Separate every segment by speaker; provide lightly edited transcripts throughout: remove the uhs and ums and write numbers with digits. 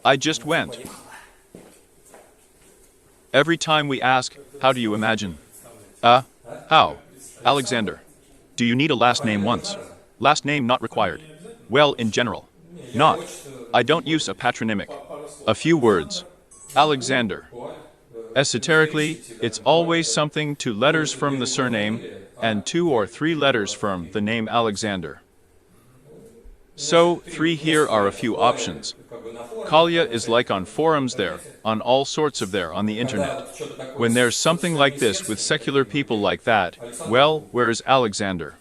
Speaker 1: I just went. Every time we ask, how do you imagine? How? Alexander. Do you need a last name once? Last name not required. Well, in general. Not. I don't use a patronymic. A few words. Alexander. Esoterically, it's always something 2 letters from the surname, and 2 or 3 letters from the name Alexander. So, 3 here are a few options. Kalya is like on forums there, on all sorts of there on the internet. When there's something like this with secular people like that, well, where is Alexander?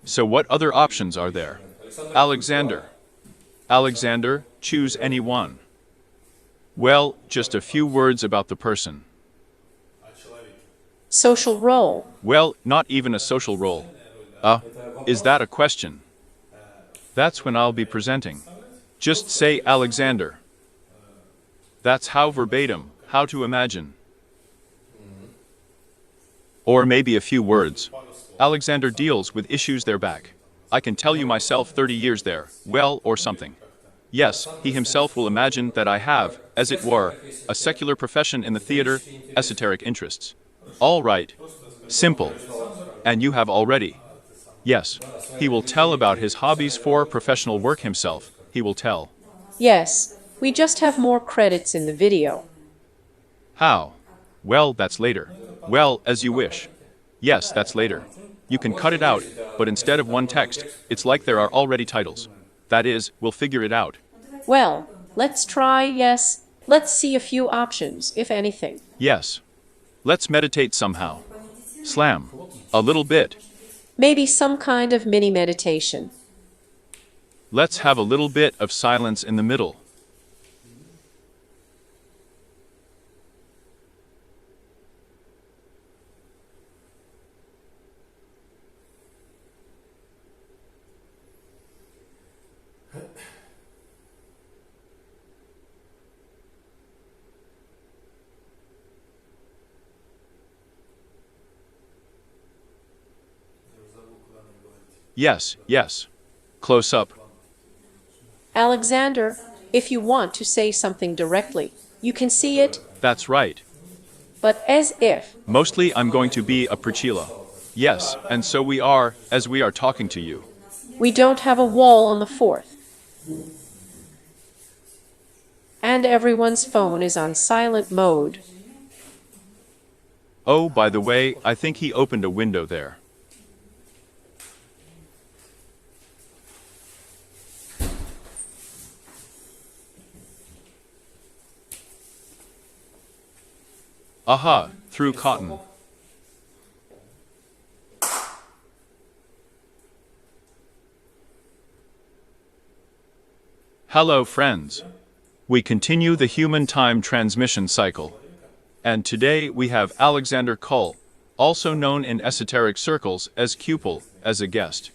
Speaker 1: So what other options are there? Alexander. Alexander, choose any one. Well, just a few words about the person.
Speaker 2: Social role.
Speaker 1: Well, not even a social role. Is that a question? That's when I'll be presenting. Just say Alexander. That's how verbatim, how to imagine. Or maybe a few words. Alexander deals with issues there back. I can tell you myself 30 years there, well, or something. Yes, he himself will imagine that I have, as it were, a secular profession in the theater, esoteric interests. All right. Simple. And you have already. Yes. He will tell about his hobbies for professional work himself. He will tell.
Speaker 2: Yes. We just have more credits in the video.
Speaker 1: How? Well, that's later. Well, as you wish. Yes, that's later. You can cut it out, but instead of one text, it's like there are already titles. That is, we'll figure it out.
Speaker 2: Well, let's try, yes. Let's see a few options, if anything.
Speaker 1: Yes. Let's meditate somehow. Slam. A little bit.
Speaker 2: Maybe some kind of mini meditation.
Speaker 1: Let's have a little bit of silence in the middle. Yes, yes. Close up.
Speaker 2: Alexander, if you want to say something directly, you can see it.
Speaker 1: That's right.
Speaker 2: But as if.
Speaker 1: Mostly I'm going to be a Priscilla. Yes, and so we are, as we are talking to you.
Speaker 2: We don't have a wall on the 4th. And everyone's phone is on silent mode.
Speaker 1: Oh, by the way, I think he opened a window there. Aha, through cotton. Hello, friends. We continue the human time transmission cycle. And today we have Alexander Kull, also known in esoteric circles as Cupel, as a guest.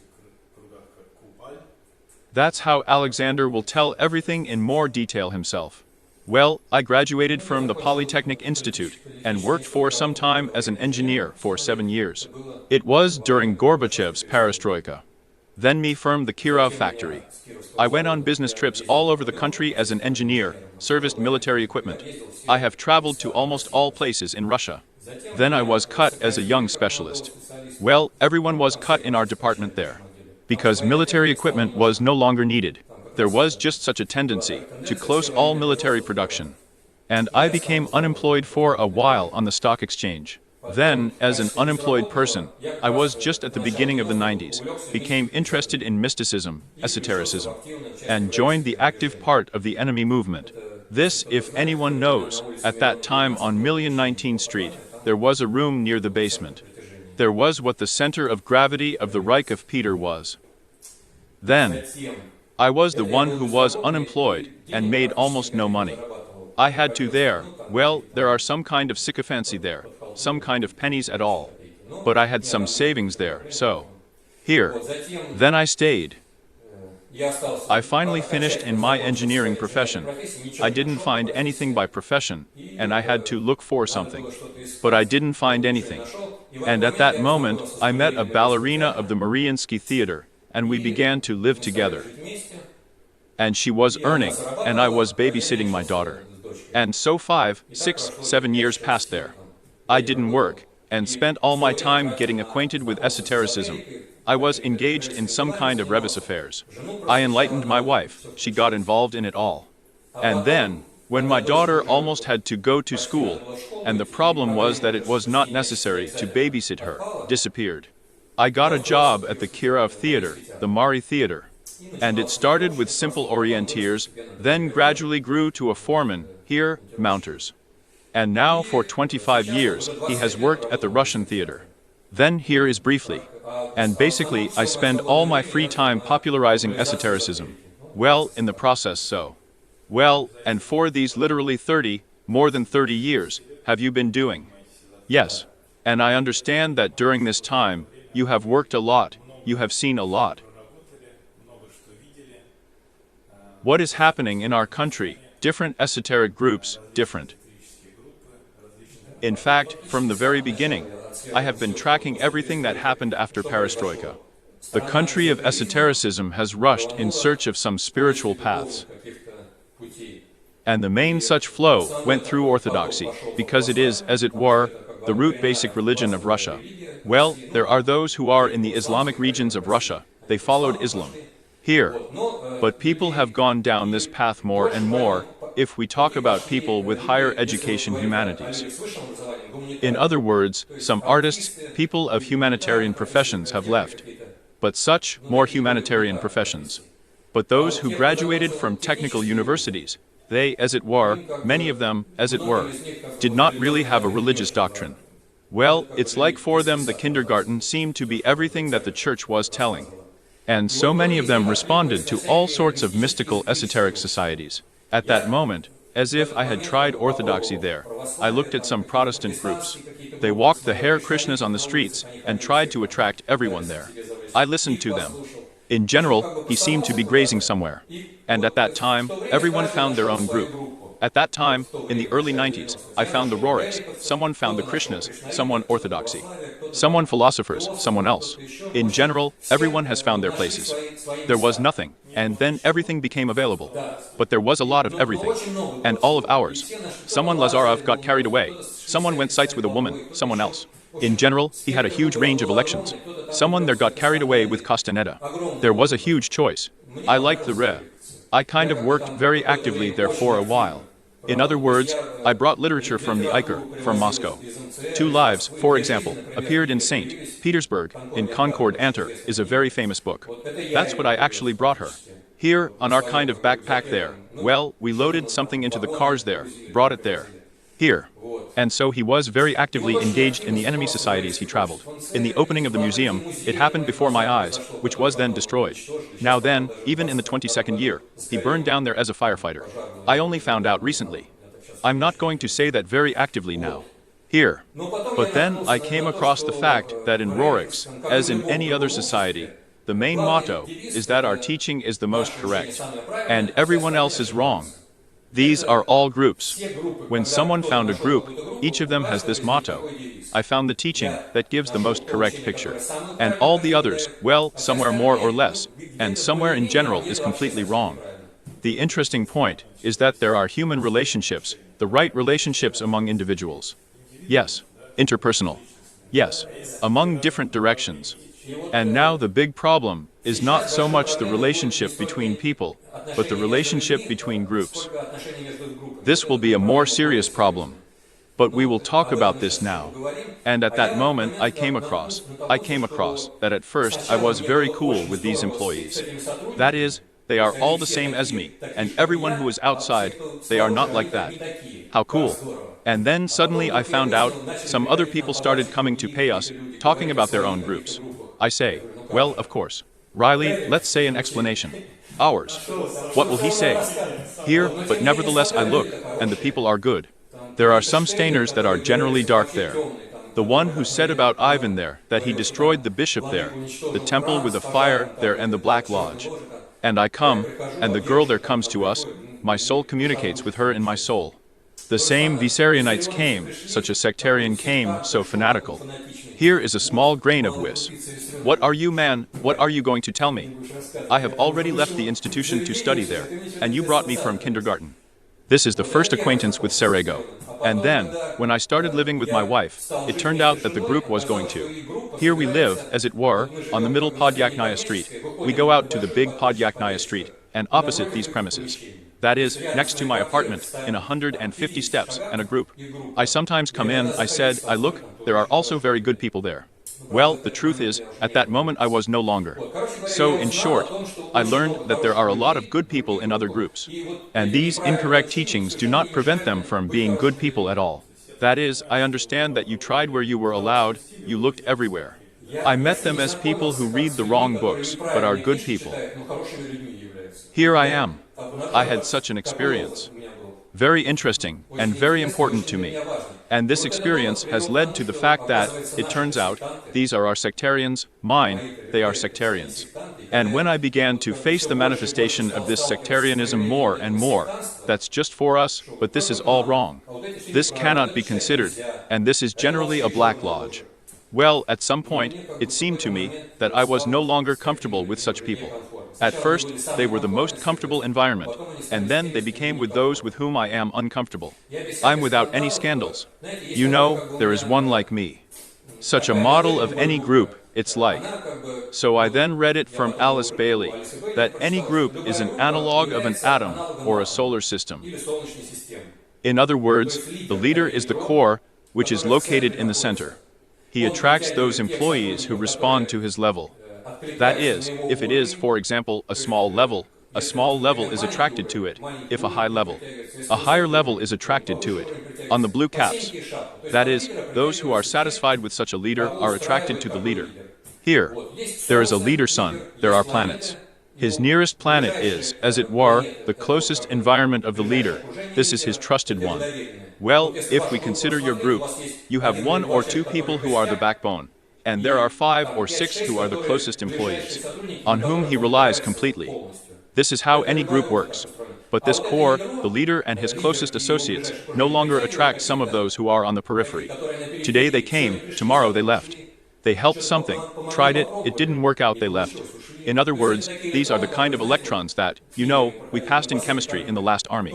Speaker 1: That's how Alexander will tell everything in more detail himself. Well, I graduated from the Polytechnic Institute and worked for some time as an engineer for 7 years. It was during Gorbachev's perestroika. Then me firm the Kirov factory. I went on business trips all over the country as an engineer, serviced military equipment. I have traveled to almost all places in Russia. Then I was cut as a young specialist. Well, everyone was cut in our department there. Because military equipment was no longer needed. There was just such a tendency to close all military production. And I became unemployed for a while on the stock exchange. Then, as an unemployed person, I was just at the beginning of the 90s, became interested in mysticism, esotericism, and joined the active part of the enemy movement. This, if anyone knows, at that time on 1,019th Street, there was a room near the basement. There was what the center of gravity of the Reich of Peter was. Then, I was the one who was unemployed and made almost no money. I had to there are some kind of sycophancy there, some kind of pennies at all. But I had some savings there, so. Here. Then I stayed. I finally finished in my engineering profession. I didn't find anything by profession, and I had to look for something. But I didn't find anything. And at that moment, I met a ballerina of the Mariinsky Theater, and we began to live together. And she was earning, and I was babysitting my daughter. And so 5, 6, 7 years passed there. I didn't work, and spent all my time getting acquainted with esotericism. I was engaged in some kind of rebus affairs. I enlightened my wife, she got involved in it all. And then, when my daughter almost had to go to school, and the problem was that it was not necessary to babysit her, disappeared. I got a job at the Kirov Theater, the Mari Theater. And it started with simple orienteers, then gradually grew to a foreman, here, mounters. And now for 25 years, he has worked at the Russian theater. Then here is briefly. And basically, I spend all my free time popularizing esotericism. Well, in the process so. Well, and for these literally 30, more than 30 years, have you been doing? Yes. And I understand that during this time, you have worked a lot, you have seen a lot. What is happening in our country, different esoteric groups, different. In fact, from the very beginning, I have been tracking everything that happened after Perestroika. The country of esotericism has rushed in search of some spiritual paths. And the main such flow went through Orthodoxy, because it is, as it were, the root basic religion of Russia. Well, there are those who are in the Islamic regions of Russia, they followed Islam. Here. But people have gone down this path more and more, if we talk about people with higher education humanities. In other words, some artists, people of humanitarian professions have left. But such, more humanitarian professions. But those who graduated from technical universities, they, as it were, many of them, as it were, did not really have a religious doctrine. Well, it's like for them the kindergarten seemed to be everything that the church was telling. And so many of them responded to all sorts of mystical esoteric societies. At that moment, as if I had tried orthodoxy there, I looked at some Protestant groups. They walked the Hare Krishnas on the streets and tried to attract everyone there. I listened to them. In general, he seemed to be grazing somewhere. And at that time, everyone found their own group. At that time, in the early 90s, I found the Roriks, someone found the Krishnas, someone orthodoxy. Someone philosophers, someone else. In general, everyone has found their places. There was nothing, and then everything became available. But there was a lot of everything. And all of ours. Someone Lazarov got carried away. Someone went sites with a woman, someone else. In general, he had a huge range of elections. Someone there got carried away with Castaneda. There was a huge choice. I liked the Re. I kind of worked very actively there for a while. In other words, I brought literature from the Iker, from Moscow. 2 Lives, for example, appeared in St. Petersburg, in Concord Anter, is a very famous book. That's what I actually brought her. Here, on our kind of backpack there, well, we loaded something into the cars there, brought it there. Here. And so he was very actively engaged in the enemy societies he traveled. In the opening of the museum, it happened before my eyes, which was then destroyed. Now then, even in the 22nd year, he burned down there as a firefighter. I only found out recently. I'm not going to say that very actively now. Here. But then I came across the fact that in Roriks, as in any other society, the main motto is that our teaching is the most correct, and everyone else is wrong. These are all groups. When someone found a group, each of them has this motto. I found the teaching that gives the most correct picture. And all the others, well, somewhere more or less, and somewhere in general is completely wrong. The interesting point is that there are human relationships, the right relationships among individuals. Yes, interpersonal. Yes, among different directions. And now the big problem is not so much the relationship between people, but the relationship between groups. This will be a more serious problem. But we will talk about this now. And at that moment I came across that at first I was very cool with these employees. That is, they are all the same as me, and everyone who is outside, they are not like that. How cool. And then suddenly I found out, some other people started coming to pay us, talking about their own groups. I say, well, of course. Riley, let's say an explanation. Ours. What will he say? Here, but nevertheless I look, and the people are good. There are some stainers that are generally dark there. The one who said about Ivan there, that he destroyed the bishop there, the temple with the fire there and the Black Lodge. And I come, and the girl there comes to us, my soul communicates with her in my soul. The same Visarionites came, such a sectarian came, so fanatical. Here is a small grain of wis. What are you, man? What are you going to tell me? I have already left the institution to study there, and you brought me from kindergarten. This is the first acquaintance with Serego. And then, when I started living with my wife, it turned out that the group was going to. Here we live, as it were, on the middle Podyaknaya Street. We go out to the big Podyaknaya Street, and opposite these premises. That is, next to my apartment, in 150 steps, and a group. I sometimes come in, I said, I look, there are also very good people there. Well, the truth is, at that moment I was no longer. So, in short, I learned that there are a lot of good people in other groups. And these incorrect teachings do not prevent them from being good people at all. That is, I understand that you tried where you were allowed, you looked everywhere. I met them as people who read the wrong books, but are good people. Here I am. I had such an experience. Very interesting, and very important to me. And this experience has led to the fact that, it turns out, these are our sectarians, mine, they are sectarians. And when I began to face the manifestation of this sectarianism more and more, that's just for us, but this is all wrong. This cannot be considered, and this is generally a black lodge. Well, at some point, it seemed to me that I was no longer comfortable with such people. At first, they were the most comfortable environment, and then they became with those with whom I am uncomfortable. I'm without any scandals. You know, there is one like me. Such a model of any group, it's like. So I then read it from Alice Bailey, that any group is an analog of an atom or a solar system. In other words, the leader is the core, which is located in the center. He attracts those employees who respond to his level. That is, if it is, for example, a small level is attracted to it. If a higher level is attracted to it. On the blue caps. That is, those who are satisfied with such a leader are attracted to the leader. Here, there is a leader sun, there are planets. His nearest planet is, as it were, the closest environment of the leader. This is his trusted one. Well, if we consider your group, you have 1 or 2 people who are the backbone, and there are 5 or 6 who are the closest employees, on whom he relies completely. This is how any group works. But this core, the leader and his closest associates, no longer attract some of those who are on the periphery. Today they came, tomorrow they left. They helped something, tried it, it didn't work out, they left. In other words, these are the kind of electrons that, you know, we passed in chemistry in the last army,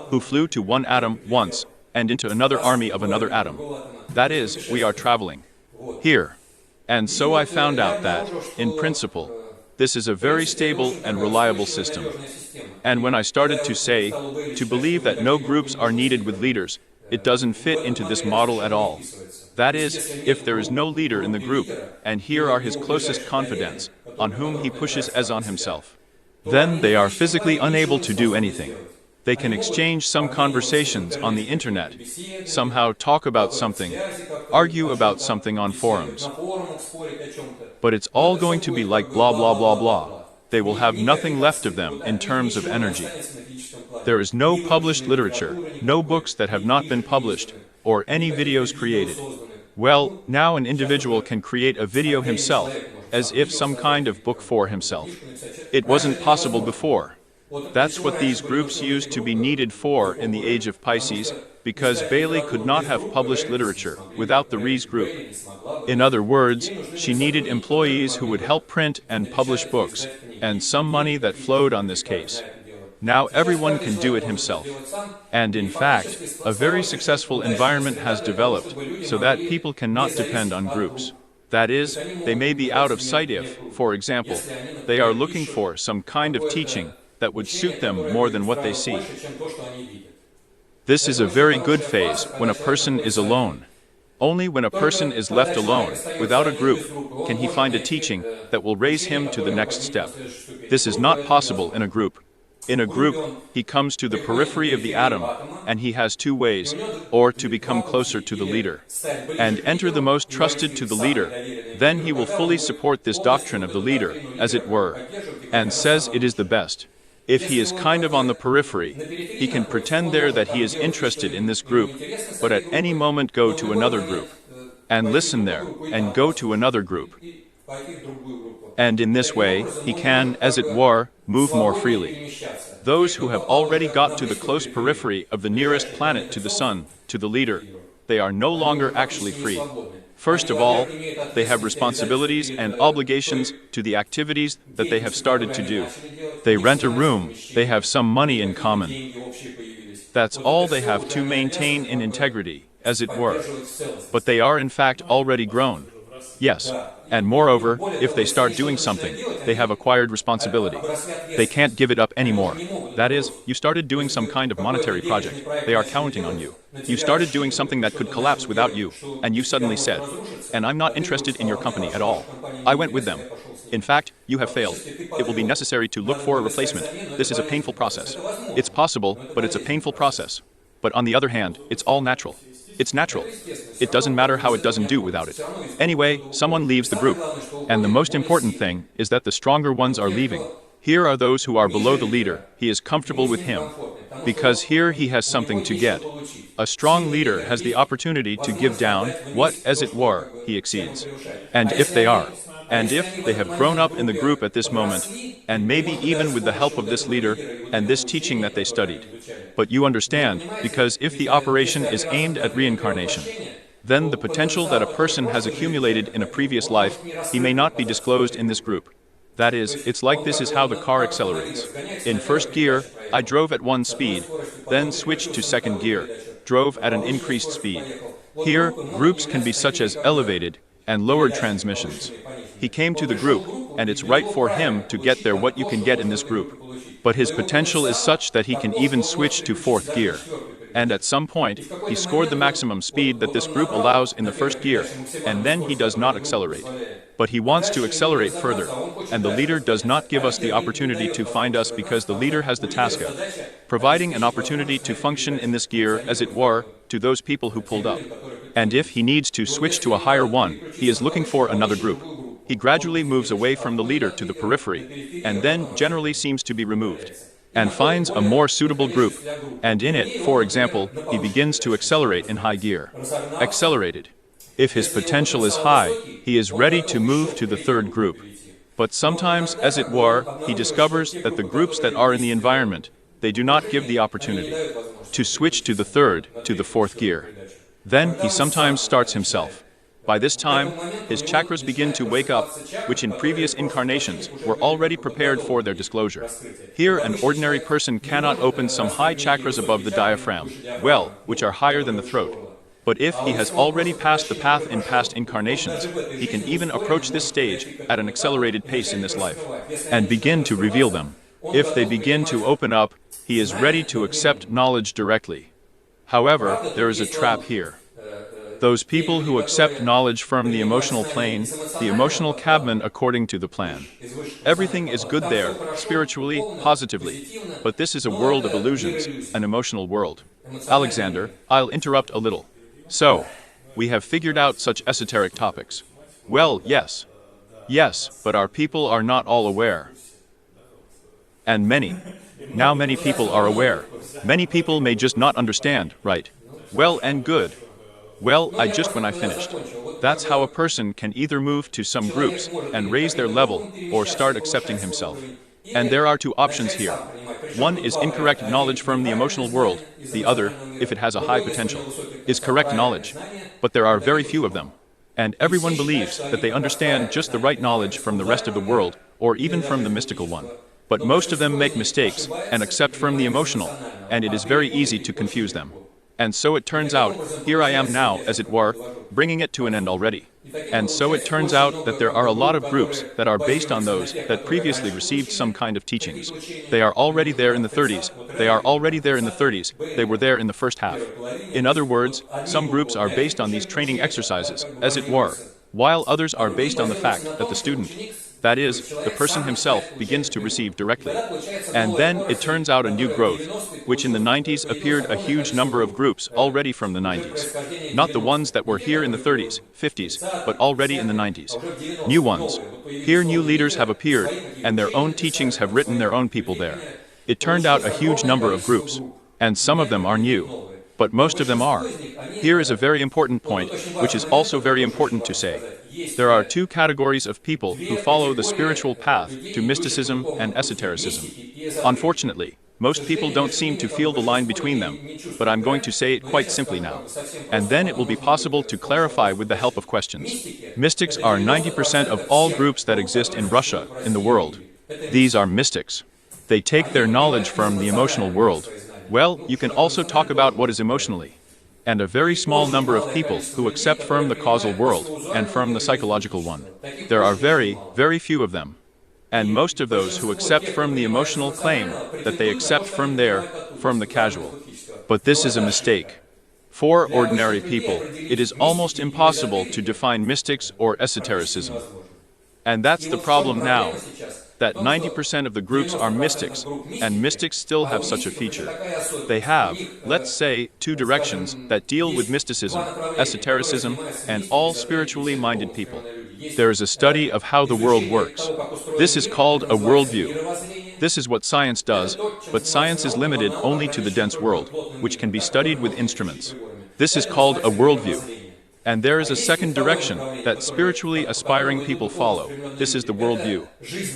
Speaker 1: who flew to one atom once, and into another army of another atom. That is, we are traveling. Here. And so I found out that, in principle, this is a very stable and reliable system. And when I started to say, to believe that no groups are needed with leaders, it doesn't fit into this model at all. That is, if there is no leader in the group, and here are his closest confidants, on whom he pushes as on himself, then they are physically unable to do anything. They can exchange some conversations on the internet, somehow talk about something, argue about something on forums. But it's all going to be like blah blah blah blah. They will have nothing left of them in terms of energy. There is no published literature, no books that have not been published, or any videos created. Well, now an individual can create a video himself, as if some kind of book for himself. It wasn't possible before. That's what these groups used to be needed for in the age of Pisces, because Bailey could not have published literature without the Rees group. In other words, she needed employees who would help print and publish books, and some money that flowed on this case. Now everyone can do it himself. And in fact, a very successful environment has developed, so that people cannot depend on groups. That is, they may be out of sight if, for example, they are looking for some kind of teaching that would suit them more than what they see. This is a very good phase when a person is alone. Only when a person is left alone, without a group, can he find a teaching that will raise him to the next step. This is not possible in a group. In a group, he comes to the periphery of the atom, and he has 2 ways, or to become closer to the leader, and enter the most trusted to the leader. Then he will fully support this doctrine of the leader, as it were, and says it is the best. If he is kind of on the periphery, he can pretend there that he is interested in this group, but at any moment go to another group, and listen there, and go to another group. And in this way, he can, as it were, move more freely. Those who have already got to the close periphery of the nearest planet to the sun, to the leader, they are no longer actually free. First of all, they have responsibilities and obligations to the activities that they have started to do. They rent a room, they have some money in common. That's all they have to maintain in integrity, as it were. But they are in fact already grown. Yes, and moreover, if they start doing something, they have acquired responsibility. They can't give it up anymore. That is, you started doing some kind of monetary project. They are counting on you. You started doing something that could collapse without you, and you suddenly said, "And I'm not interested in your company at all. I went with them." In fact, you have failed. It will be necessary to look for a replacement. This is a painful process. It's possible, but it's a painful process. But on the other hand, it's all natural. It's natural. It doesn't matter how it doesn't do without it. Anyway, someone leaves the group. And the most important thing is that the stronger ones are leaving. Here are those who are below the leader. He is comfortable with him. Because here he has something to get. A strong leader has the opportunity to give down what, as it were, he exceeds. And if they are, and if they have grown up in the group at this moment, and maybe even with the help of this leader and this teaching that they studied. But you understand, because if the operation is aimed at reincarnation, then the potential that a person has accumulated in a previous life, he may not be disclosed in this group. That is, it's like this is how the car accelerates. In first gear, I drove at 1 speed, then switched to second gear, drove at an increased speed. Here, groups can be such as elevated and lowered transmissions. He came to the group, and it's right for him to get there what you can get in this group. But his potential is such that he can even switch to 4th gear. And at some point, he scored the maximum speed that this group allows in the first gear, and then he does not accelerate. But he wants to accelerate further, and the leader does not give us the opportunity to find us because the leader has the task of providing an opportunity to function in this gear, as it were, to those people who pulled up. And if he needs to switch to a higher one, he is looking for another group. He gradually moves away from the leader to the periphery, and then generally seems to be removed, and finds a more suitable group, and in it, for example, he begins to accelerate in high gear. Accelerated. If his potential is high, he is ready to move to the 3rd group. But sometimes, as it were, he discovers that the groups that are in the environment, they do not give the opportunity to switch to the 3rd, to the 4th gear. Then he sometimes starts himself. By this time, his chakras begin to wake up, which in previous incarnations were already prepared for their disclosure. Here an ordinary person cannot open some high chakras above the diaphragm, well, which are higher than the throat. But if he has already passed the path in past incarnations, he can even approach this stage at an accelerated pace in this life, and begin to reveal them. If they begin to open up, he is ready to accept knowledge directly. However, there is a trap here. Those people who accept knowledge from the emotional plane, the emotional cabman according to the plan. Everything is good there, spiritually, positively. But this is a world of illusions, an emotional world. Alexander, I'll interrupt a little. So, we have figured out such esoteric topics. Well, yes. Yes, but our people are not all aware. And now many people are aware. Many people may just not understand, right? Well and good. Well, when I finished. That's how a person can either move to some groups and raise their level or start accepting himself. And there are 2 options here. One is incorrect knowledge from the emotional world. The other, if it has a high potential, is correct knowledge. But there are very few of them. And everyone believes that they understand just the right knowledge from the rest of the world, or even from the mystical one. But most of them make mistakes and accept from the emotional, and it is very easy to confuse them. And so it turns out, here I am now, as it were, bringing it to an end already. And so it turns out that there are a lot of groups that are based on those that previously received some kind of teachings. They are already there in the 30s. They are already there in the 30s. They were there in the first half. In other words, some groups are based on these training exercises, as it were, while others are based on the fact that the student, that is, the person himself, begins to receive directly. And then it turns out a new growth, which in the 90s appeared a huge number of groups already from the 90s. Not the ones that were here in the 30s, 50s, but already in the 90s. New ones. Here new leaders have appeared, and their own teachings have written their own people there. It turned out a huge number of groups, and some of them are new, but most of them are. Here is a very important point, which is also very important to say. There are 2 categories of people who follow the spiritual path to mysticism and esotericism. Unfortunately, Most people don't seem to feel the line between them, but I'm going to say it quite simply now. And then it will be possible to clarify with the help of questions. Mystics are 90% of all groups that exist in Russia, in the world. These are mystics. They take their knowledge from the emotional world. Well, you can also talk about what is emotionally. And a very small number of people who accept from the causal world and from the psychological one. There are very, very few of them. And most of those who accept from the emotional claim that they accept from the casual. But this is a mistake. For ordinary people, it is almost impossible to define mystics or esotericism. And that's the problem now, that 90% of the groups are mystics, and mystics still have such a feature. They have, let's say, two directions that deal with mysticism, esotericism, and all spiritually minded people. There is a study of how the world works. This is called a worldview. This is what science does, but science is limited only to the dense world, which can be studied with instruments. This is called a worldview. And there is a second direction that spiritually aspiring people follow. This is the worldview.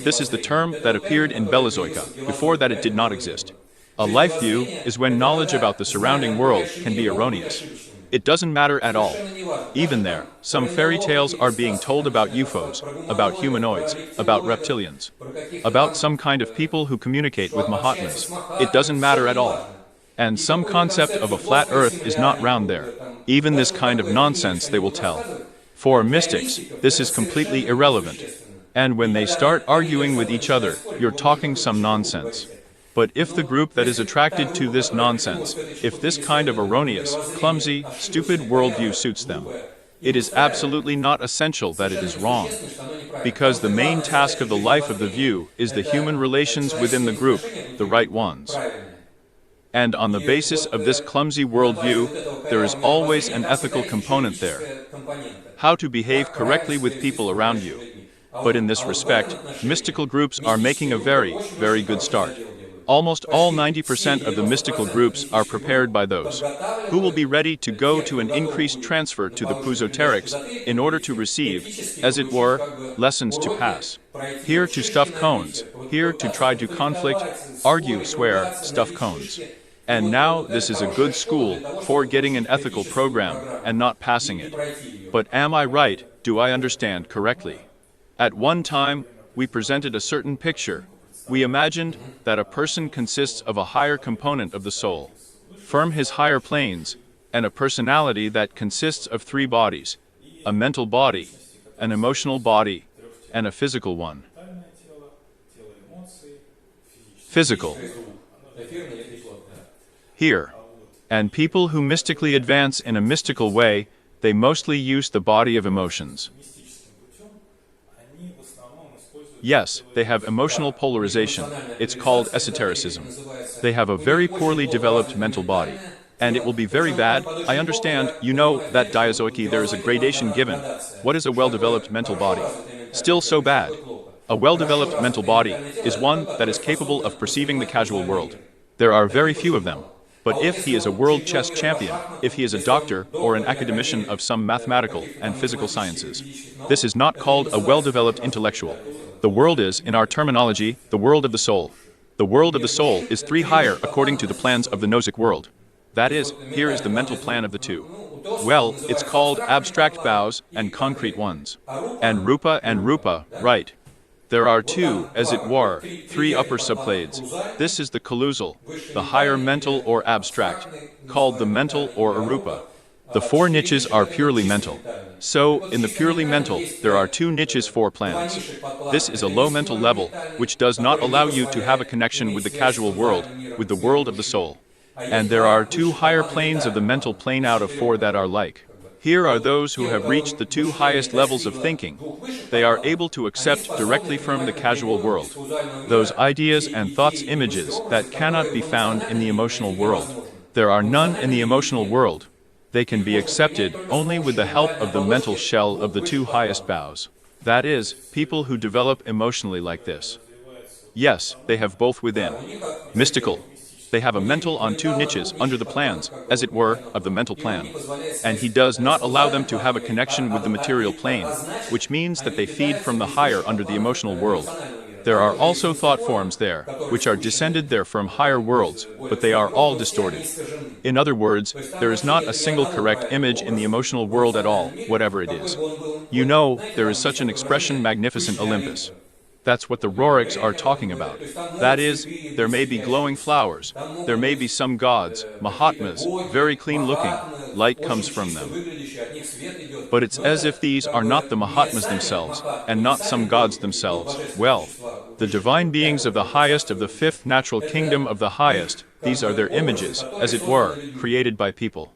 Speaker 1: This is the term that appeared in Belozoica. Before that it did not exist. A life view is when knowledge about the surrounding world can be erroneous. It doesn't matter at all. Even there, some fairy tales are being told about UFOs, about humanoids, about reptilians, about some kind of people who communicate with Mahatmas. It doesn't matter at all. And some concept of a flat earth is not round there. Even this kind of nonsense they will tell. For mystics, this is completely irrelevant. And when they start arguing with each other, you're talking some nonsense. But if the group that is attracted to this nonsense, if this kind of erroneous, clumsy, stupid worldview suits them, it is absolutely not essential that it is wrong. Because the main task of the life of the view is the human relations within the group, the right ones. And on the basis of this clumsy worldview, there is always an ethical component there. How to behave correctly with people around you. But in this respect, mystical groups are making a very, very good start. Almost all 90% of the mystical groups are prepared by those who will be ready to go to an increased transfer to the esoterics in order to receive, as it were, lessons to pass. Here to stuff cones, here to try to conflict, argue, swear, stuff cones. And now this is a good school for getting an ethical program and not passing it. But am I right? Do I understand correctly? At one time, we presented a certain picture. We imagined that a person consists of a higher component of the soul, from his higher planes, and a personality that consists of three bodies, a mental body, an emotional body, and a physical one. Physical. Here. And people who mystically advance in a mystical way, they mostly use the body of emotions. Yes, they have emotional polarization. It's called esotericism. They have a very poorly developed mental body. And it will be very bad. I understand, you know, that diazoic there is a gradation given. What is a well-developed mental body? Still so bad. A well-developed mental body is one that is capable of perceiving the casual world. There are very few of them. But if he is a world chess champion, if he is a doctor or an academician of some mathematical and physical sciences, this is not called a well-developed intellectual. The world is, in our terminology, the world of the soul. The world of the soul is three higher according to the plans of the gnostic world. That is, here is the mental plan of the two. Well, it's called abstract bows and concrete ones. And rupa, right. There are two, as it were, three upper subclades. This is the collusal, the higher mental or abstract, called the mental or arupa. The four niches are purely mental. So, in the purely mental, there are two niches for plans. This is a low mental level, which does not allow you to have a connection with the casual world, with the world of the soul. And there are two higher planes of the mental plane out of four that are like. Here are those who have reached the two highest levels of thinking. They are able to accept directly from the casual world those ideas and thoughts images that cannot be found in the emotional world. There are none in the emotional world. They can be accepted only with the help of the mental shell of the two highest bows. That is, people who develop emotionally like this. Yes, they have both within. Mystical. They have a mental on two niches under the plans, as it were, of the mental plan. And he does not allow them to have a connection with the material plane, which means that they feed from the higher under the emotional world. There are also thought forms there, which are descended there from higher worlds, but they are all distorted. In other words, there is not a single correct image in the emotional world at all, whatever it is. You know, there is such an expression, magnificent Olympus. That's what the Rorics are talking about. That is, there may be glowing flowers, there may be some gods, Mahatmas, very clean looking, light comes from them. But it's as if these are not the Mahatmas themselves, and not some gods themselves. Well, the divine beings of the highest of the fifth natural kingdom of the highest, these are their images, as it were, created by people.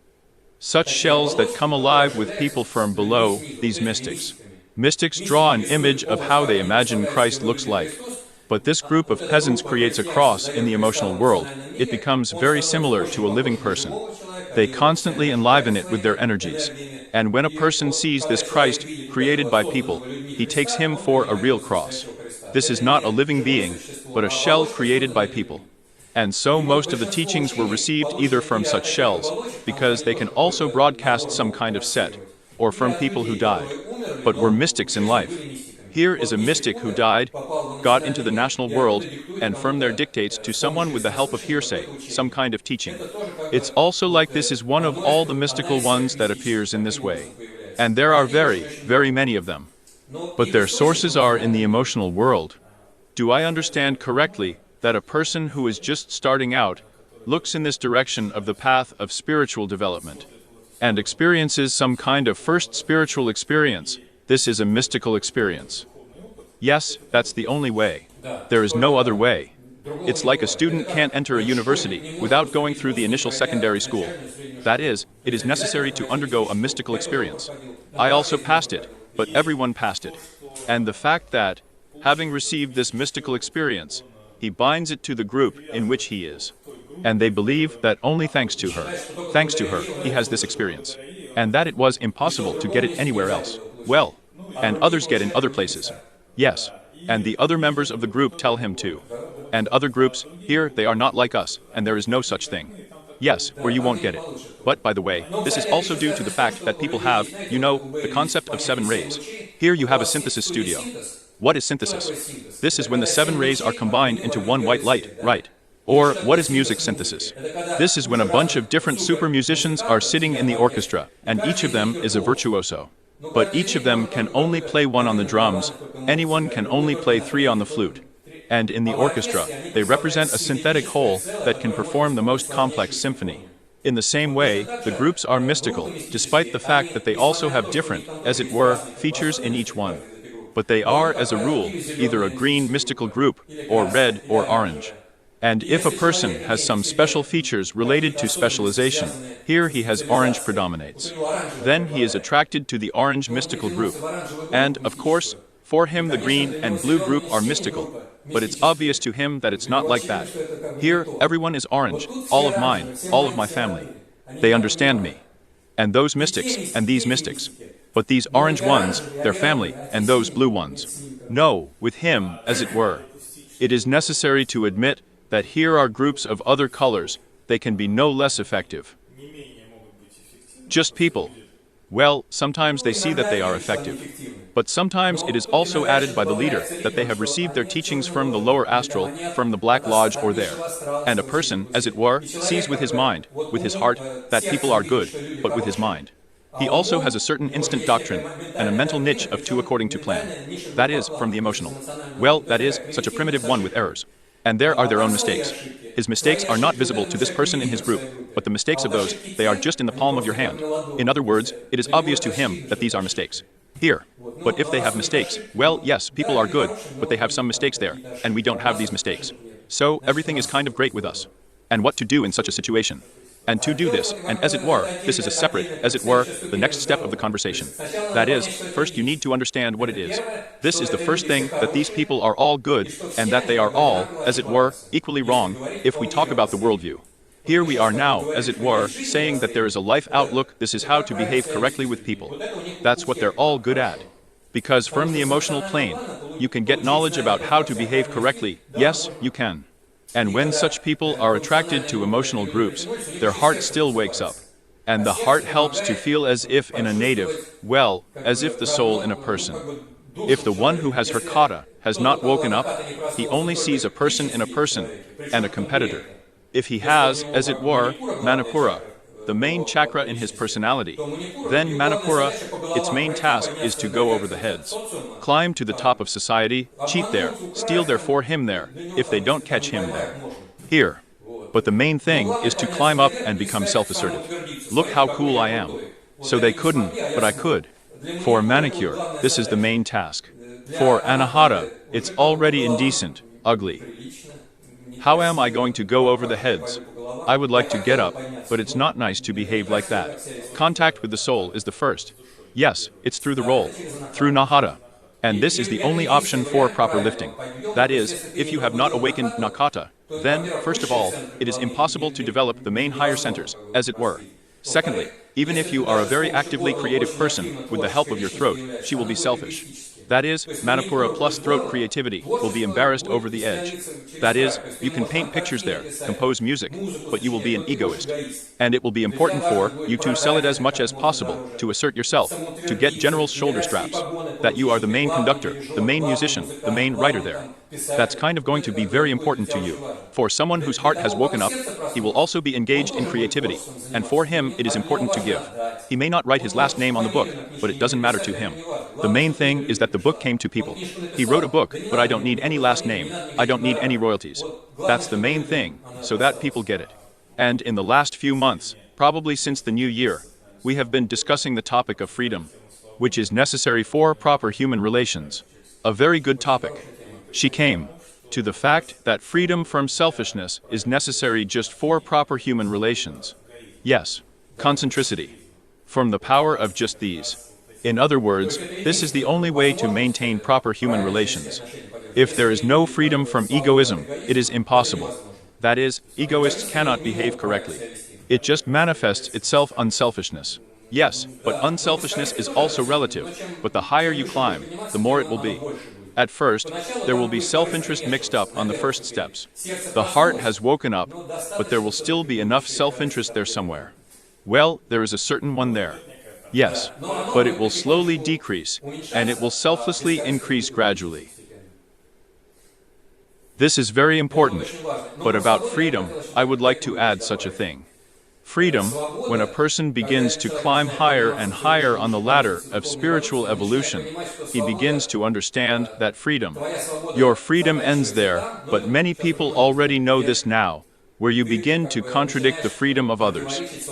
Speaker 1: Such shells that come alive with people from below, these mystics. Mystics draw an image of how they imagine Christ looks like. But this group of peasants creates a cross in the emotional world. It becomes very similar to a living person. They constantly enliven it with their energies. And when a person sees this Christ created by people, he takes him for a real cross. This is not a living being, but a shell created by people. And so most of the teachings were received either from such shells, because they can also broadcast some kind of set, or from people who died, but were mystics in life. Here is a mystic who died, got into the national world, and from there dictates to someone with the help of hearsay, some kind of teaching. It's also like this is one of all the mystical ones that appears in this way. And there are very, very many of them. But their sources are in the emotional world. Do I understand correctly that a person who is just starting out looks in this direction of the path of spiritual development and experiences some kind of first spiritual experience? This is a mystical experience. Yes, that's the only way. There is no other way. It's like a student can't enter a university without going through the initial secondary school. That is, it is necessary to undergo a mystical experience. I also passed it, but everyone passed it. And the fact that, having received this mystical experience, he binds it to the group in which he is. And they believe that only thanks to her, he has this experience. And that it was impossible to get it anywhere else. Well, and others get in other places. Yes, and the other members of the group tell him too. And other groups, here, they are not like us, and there is no such thing. Yes, where you won't get it. But, by the way, this is also due to the fact that people have, you know, the concept of 7 rays. Here you have a SINTEZ Studio. What is synthesis? This is when the 7 rays are combined into one white light, right? Or, what is music synthesis? This is when a bunch of different super musicians are sitting in the orchestra, and each of them is a virtuoso. But each of them can only play 1 on the drums, anyone can only play 3 on the flute. And in the orchestra, they represent a synthetic whole that can perform the most complex symphony. In the same way, the groups are mystical, despite the fact that they also have different, as it were, features in each one. But they are, as a rule, either a green mystical group, or red or orange. And if a person has some special features related to specialization, here he has orange predominates. Then he is attracted to the orange mystical group. And, of course, for him the green and blue group are mystical. But it's obvious to him that it's not like that. Here, everyone is orange, all of mine, all of my family. They understand me. And those mystics, and these mystics. But these orange ones, their family, and those blue ones. No, with him, as it were. It is necessary to admit that here are groups of other colors, they can be no less effective. Just people. Well, sometimes they see that they are effective. But sometimes it is also added by the leader that they have received their teachings from the lower astral, from the Black Lodge or there. And a person, as it were, sees with his mind, with his heart, that people are good, but with his mind. He also has a certain instant doctrine, and a mental niche of 2 according to plan. That is, from the emotional. Well, that is, such a primitive one with errors. And there are their own mistakes. His mistakes are not visible to this person in his group, but the mistakes of those, they are just in the palm of your hand. In other words, it is obvious to him that these are mistakes. Here. But if they have mistakes, well, yes, people are good, but they have some mistakes there, and we don't have these mistakes. So, everything is kind of great with us. And what to do in such a situation? And to do this, and as it were, this is a separate, as it were, the next step of the conversation. That is, first you need to understand what it is. This is the first thing, that these people are all good, and that they are all, as it were, equally wrong, if we talk about the worldview. Here we are now, as it were, saying that there is a life outlook, this is how to behave correctly with people. That's what they're all good at. Because from the emotional plane, you can get knowledge about how to behave correctly, yes, you can. And when such people are attracted to emotional groups, their heart still wakes up. And the heart helps to feel as if in a native, well, as if the soul in a person. If the one who has her kata has not woken up, he only sees a person in a person and a competitor. If he has, as it were, Manipura, the main chakra in his personality, then Manipura, its main task is to go over the heads, climb to the top of society, cheat there, steal there for him there, if they don't catch him there. Here. But the main thing is to climb up and become self-assertive. Look how cool I am. So they couldn't, but I could. For manicure, this is the main task. For anahata, it's already indecent, ugly. How am I going to go over the heads? I would like to get up, but it's not nice to behave like that. Contact with the soul is the first. Yes, it's through the roll, through nahata. And this is the only option for proper lifting. That is, if you have not awakened nakata, then, first of all, it is impossible to develop the main higher centers, as it were. Secondly, even if you are a very actively creative person, with the help of your throat, she will be selfish. That is, Manipura plus throat creativity will be embarrassed over the edge. That is, you can paint pictures there, compose music, but you will be an egoist. And it will be important for you to sell it as much as possible, to assert yourself, to get general's shoulder straps, that you are the main conductor, the main musician, the main writer there. That's kind of going to be very important to you. For someone whose heart has woken up, he will also be engaged in creativity, and for him it is important to give. He may not write his last name on the book, but it doesn't matter to him. The main thing is that the book came to people. He wrote a book, but I don't need any last name, I don't need any royalties. That's the main thing, so that people get it. And in the last few months, probably since the new year, we have been discussing the topic of freedom, which is necessary for proper human relations. A very good topic. She came to the fact that freedom from selfishness is necessary just for proper human relations. Yes, concentricity. From the power of just these. In other words, this is the only way to maintain proper human relations. If there is no freedom from egoism, it is impossible. That is, egoists cannot behave correctly. It just manifests itself unselfishness. Yes, but unselfishness is also relative, but the higher you climb, the more it will be. At first, there will be self-interest mixed up on the first steps. The heart has woken up, but there will still be enough self-interest there somewhere. Well, there is a certain one there. Yes, but it will slowly decrease, and it will selflessly increase gradually. This is very important, but about freedom, I would like to add such a thing. Freedom, when a person begins to climb higher and higher on the ladder of spiritual evolution, he begins to understand that freedom. Your freedom ends there, but many people already know this now, where you begin to contradict the freedom of others.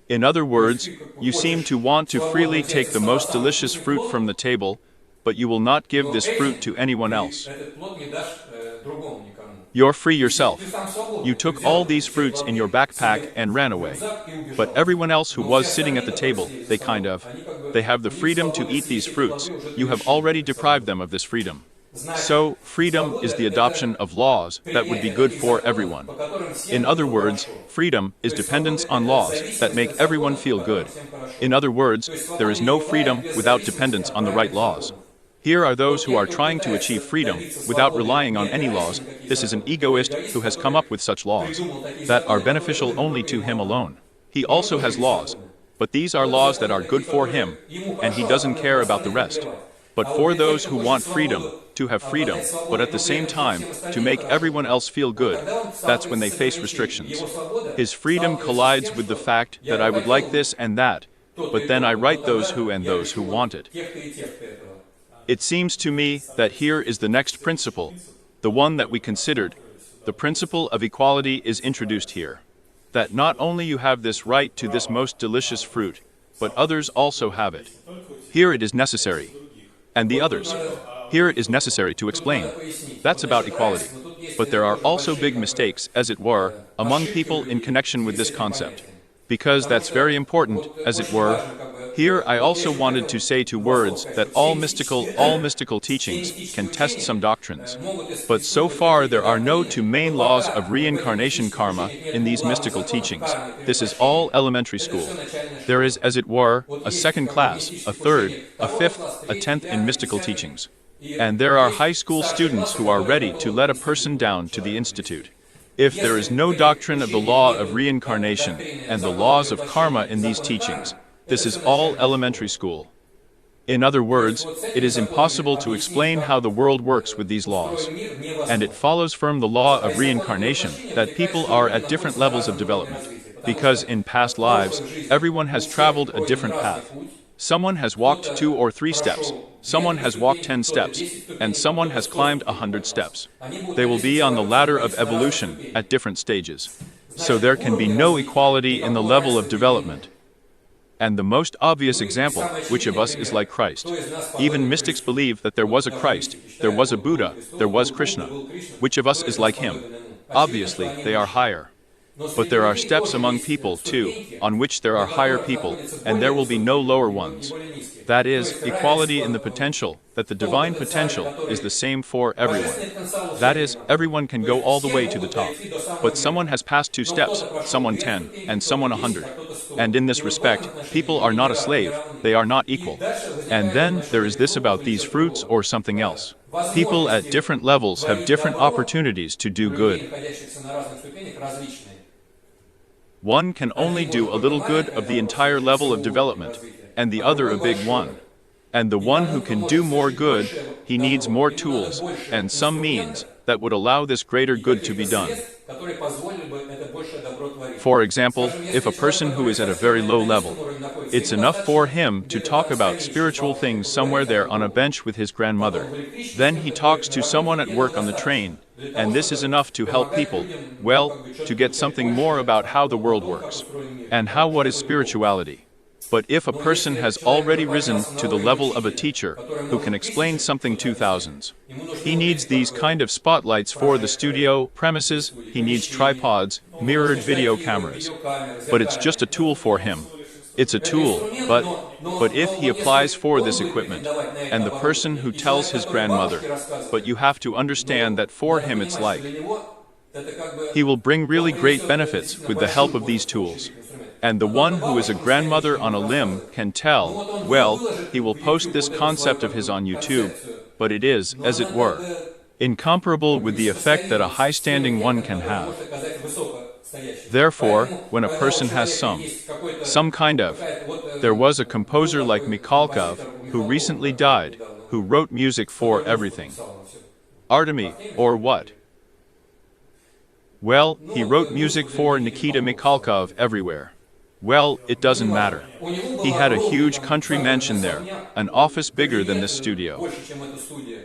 Speaker 1: In other words, you seem to want to freely take the most delicious fruit from the table, but you will not give this fruit to anyone else. You're free yourself. You took all these fruits in your backpack and ran away. But everyone else who was sitting at the table, they have the freedom to eat these fruits. You have already deprived them of this freedom. So, freedom is the adoption of laws that would be good for everyone. In other words, freedom is dependence on laws that make everyone feel good. In other words, there is no freedom without dependence on the right laws. Here are those who are trying to achieve freedom without relying on any laws. This is an egoist who has come up with such laws that are beneficial only to him alone. He also has laws, but these are laws that are good for him, and he doesn't care about the rest. But for those who want freedom, to have freedom, but at the same time, to make everyone else feel good, that's when they face restrictions. His freedom collides with the fact that I would like this and that, but then I write those who and those who want it. It seems to me that here is the next principle, the one that we considered. The principle of equality is introduced here. That not only you have this right to this most delicious fruit, but others also have it. Here it is necessary. And the others. Here it is necessary to explain. That's about equality. But there are also big mistakes, as it were, among people in connection with this concept. Because that's very important, as it were. Here I also wanted to say two words that all mystical teachings can test some doctrines. But so far there are no two main laws of reincarnation karma in these mystical teachings. This is all elementary school. There is, as it were, a second class, a third, a fifth, a 10th in mystical teachings. And there are high school students who are ready to let a person down to the institute. If there is no doctrine of the law of reincarnation and the laws of karma in these teachings, this is all elementary school. In other words, it is impossible to explain how the world works with these laws. And it follows from the law of reincarnation that people are at different levels of development. Because in past lives, everyone has traveled a different path. Someone has walked 2 or 3 steps, someone has walked 10 steps, and someone has climbed 100 steps. They will be on the ladder of evolution at different stages. So there can be no equality in the level of development. And the most obvious example, which of us is like Christ? Even mystics believe that there was a Christ, there was a Buddha, there was Krishna. Which of us is like him? Obviously, they are higher. But there are steps among people, too, on which there are higher people, and there will be no lower ones. That is, equality in the potential, that the divine potential is the same for everyone. That is, everyone can go all the way to the top. But someone has passed 2 steps, someone 10, and someone 100. And in this respect, people are not a slave, they are not equal. And then there is this about these fruits or something else. People at different levels have different opportunities to do good. One can only do a little good of the entire level of development, and the other a big one. And the one who can do more good, he needs more tools, and some means, that would allow this greater good to be done. For example, if a person who is at a very low level, it's enough for him to talk about spiritual things somewhere there on a bench with his grandmother. Then he talks to someone at work on the train, and this is enough to help people, well, to get something more about how the world works, and what is spirituality. But if a person has already risen to the level of a teacher, who can explain something to thousands, he needs these kind of spotlights for the studio premises, he needs tripods, mirrored video cameras. But it's just a tool for him. It's a tool, but if he applies for this equipment, and the person who tells his grandmother, but you have to understand that for him it's like, he will bring really great benefits with the help of these tools. And the one who is a grandmother on a limb can tell, well, he will post this concept of his on YouTube, but it is, as it were, incomparable with the effect that a high-standing one can have. Therefore, when a person has some kind of, there was a composer like Mikhalkov, who recently died, who wrote music for everything. Artemy, or what? Well, he wrote music for Nikita Mikhalkov everywhere. Well, it doesn't matter. He had a huge country mansion there, an office bigger than this studio.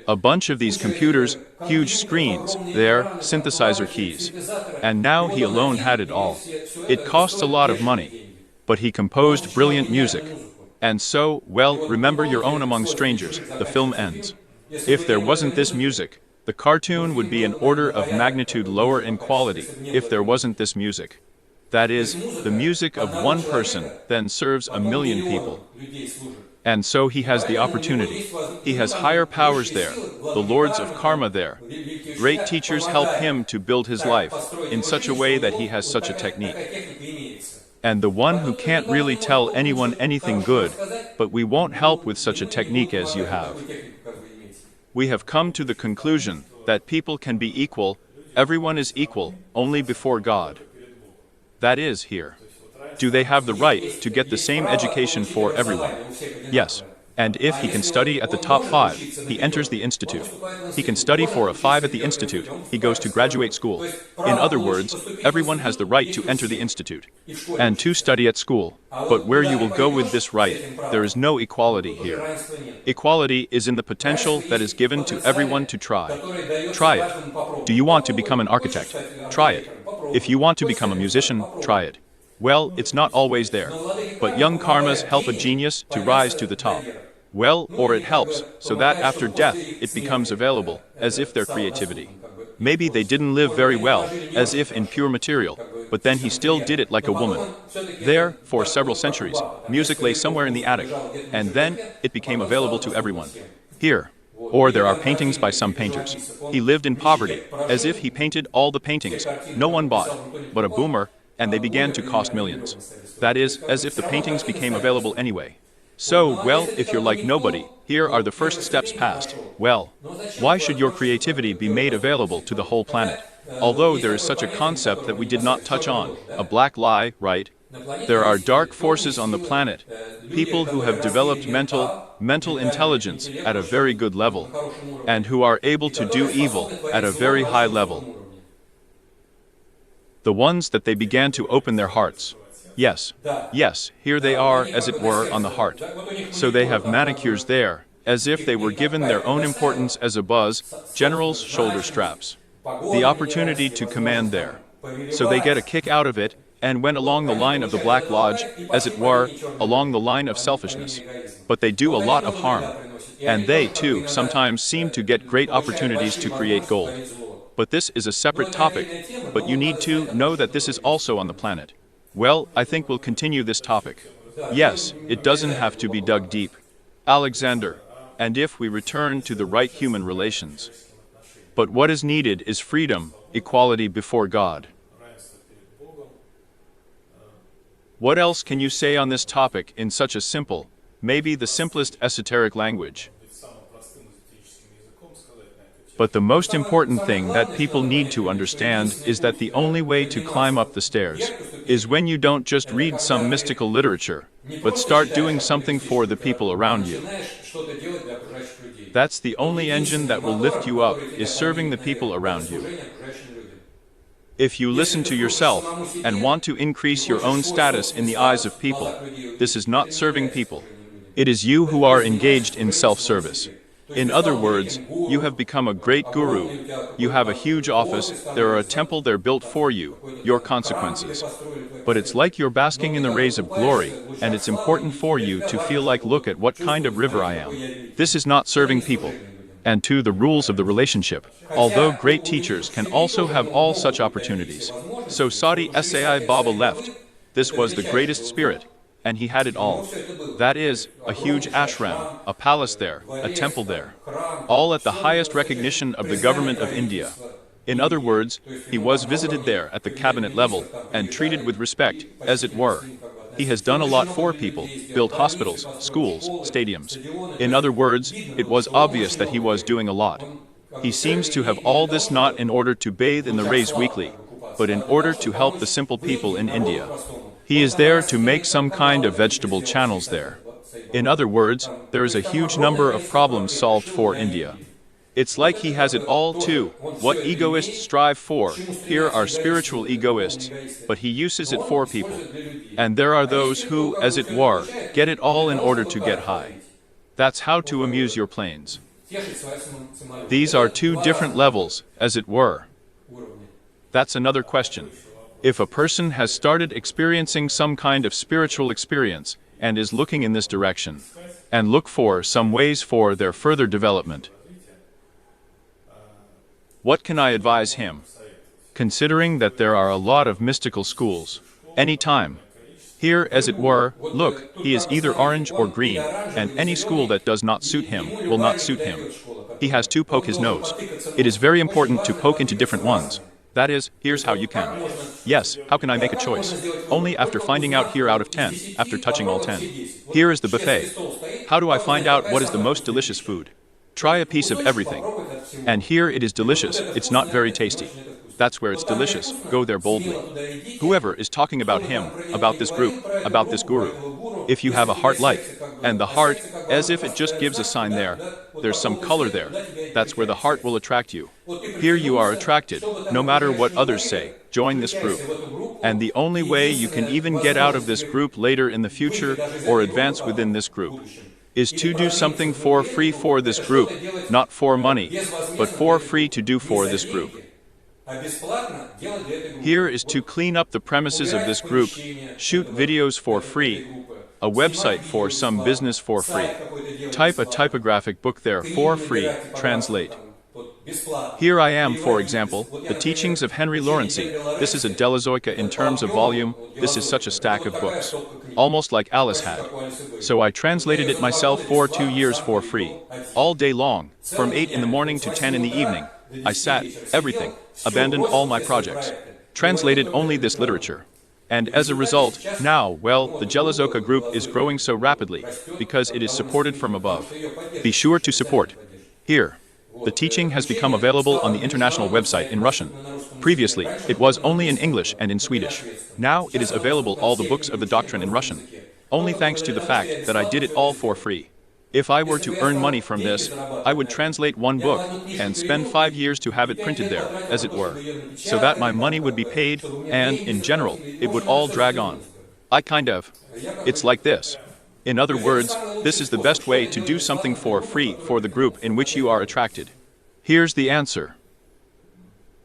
Speaker 1: A bunch of these computers, huge screens, there, synthesizer keys. And now he alone had it all. It costs a lot of money. But he composed brilliant music. And so, well, remember your own among strangers, the film ends. If there wasn't this music, the cartoon would be an order of magnitude lower in quality, if there wasn't this music. That is, the music of one person then serves 1 million people. And so he has the opportunity. He has higher powers there, the lords of karma there. Great teachers help him to build his life in such a way that he has such a technique. And the one who can't really tell anyone anything good, but we won't help with such a technique as you have. We have come to the conclusion that people can be equal, everyone is equal, only before God. That is, here. Do they have the right to get the same education for everyone? Yes. And if he can study at the top 5, he enters the institute. He can study for a 5 at the institute, he goes to graduate school. In other words, everyone has the right to enter the institute and to study at school. But where you will go with this right, there is no equality here. Equality is in the potential that is given to everyone to try. Try it. Do you want to become an architect? Try it. If you want to become a musician, try it. Well, it's not always there. But young karmas help a genius to rise to the top. Well, or it helps, so that after death, it becomes available, as if their creativity. Maybe they didn't live very well, as if in pure material, but then he still did it like a woman. There, for several centuries, music lay somewhere in the attic, and then it became available to everyone. Here. Or there are paintings by some painters. He lived in poverty, as if he painted all the paintings, no one bought, but a boomer, and they began to cost millions. That is, as if the paintings became available anyway. So, well, if you're like nobody, here are the first steps passed. Well, why should your creativity be made available to the whole planet? Although there is such a concept that we did not touch on, a black lie, right? There are dark forces on the planet, people who have developed mental intelligence at a very good level, and who are able to do evil at a very high level. The ones that they began to open their hearts. Yes, here they are, as it were, on the heart. So they have manicures there, as if they were given their own importance as a buzz, general's shoulder straps. The opportunity to command there. So they get a kick out of it, and went along the line of the Black Lodge, as it were, along the line of selfishness. But they do a lot of harm. And they, too, sometimes seem to get great opportunities to create gold. But this is a separate topic, but you need to know that this is also on the planet. Well, I think we'll continue this topic. Yes, it doesn't have to be dug deep. Alexander, and if we return to the right human relations. But what is needed is freedom, equality before God. What else can you say on this topic in such a simple, maybe the simplest esoteric language? But the most important thing that people need to understand is that the only way to climb up the stairs is when you don't just read some mystical literature, but start doing something for the people around you. That's the only engine that will lift you up, is serving the people around you. If you listen to yourself and want to increase your own status in the eyes of people, this is not serving people. It is you who are engaged in self-service. In other words, you have become a great guru. You have a huge office, there are a temple there built for you, your consequences. But it's like you're basking in the rays of glory, and it's important for you to feel like, look at what kind of river I am. This is not serving people. And to the rules of the relationship, although great teachers can also have all such opportunities. So Saudi Sai Baba left. This was the greatest spirit, and he had it all. That is, a huge ashram, a palace there, a temple there. All at the highest recognition of the government of India. In other words, he was visited there at the cabinet level, and treated with respect, as it were. He has done a lot for people, built hospitals, schools, stadiums. In other words, it was obvious that he was doing a lot. He seems to have all this not in order to bathe in the rays weekly, but in order to help the simple people in India. He is there to make some kind of vegetable channels there. In other words, there is a huge number of problems solved for India. It's like he has it all too. What egoists strive for, here are spiritual egoists, but he uses it for people. And there are those who, as it were, get it all in order to get high. That's how to amuse your planes. These are two different levels, as it were. That's another question. If a person has started experiencing some kind of spiritual experience, and is looking in this direction, and look for some ways for their further development, what can I advise him? Considering that there are a lot of mystical schools, any time. Here, as it were, look, he is either orange or green, and any school that does not suit him will not suit him. He has to poke his nose. It is very important to poke into different ones. That is, here's how you can. Yes, how can I make a choice? Only after finding out here out of 10, after touching all 10. Here is the buffet. How do I find out what is the most delicious food? Try a piece of everything. And here it is delicious, it's not very tasty. That's where it's delicious, go there boldly. Whoever is talking about him, about this group, about this guru. If you have a heart light, and the heart, as if it just gives a sign there, there's some color there, that's where the heart will attract you. Here you are attracted, no matter what others say, join this group. And the only way you can even get out of this group later in the future, or advance within this group, is to do something for free for this group, not for money, but for free to do for this group. Here is to clean up the premises of this group, shoot videos for free, a website for some business for free, type a typographic book there for free, translate. Here I am, for example, the teachings of Henry Lawrency. This is a Delazoica in terms of volume, this is such a stack of books. Almost like Alice had. So I translated it myself for 2 years for free. All day long, from 8 in the morning to 10 in the evening. I sat, everything, abandoned all my projects. Translated only this literature. And as a result, now, well, the Jelazoka group is growing so rapidly, because it is supported from above. Be sure to support. Here. The teaching has become available on the international website in Russian. Previously, it was only in English and in Swedish. Now it is available all the books of the doctrine in Russian. Only thanks to the fact that I did it all for free. If I were to earn money from this, I would translate one book and spend 5 years to have it printed there, as it were, so that my money would be paid, and, in general, it would all drag on. It's like this. In other words, this is the best way to do something for free for the group in which you are attracted. Here's the answer.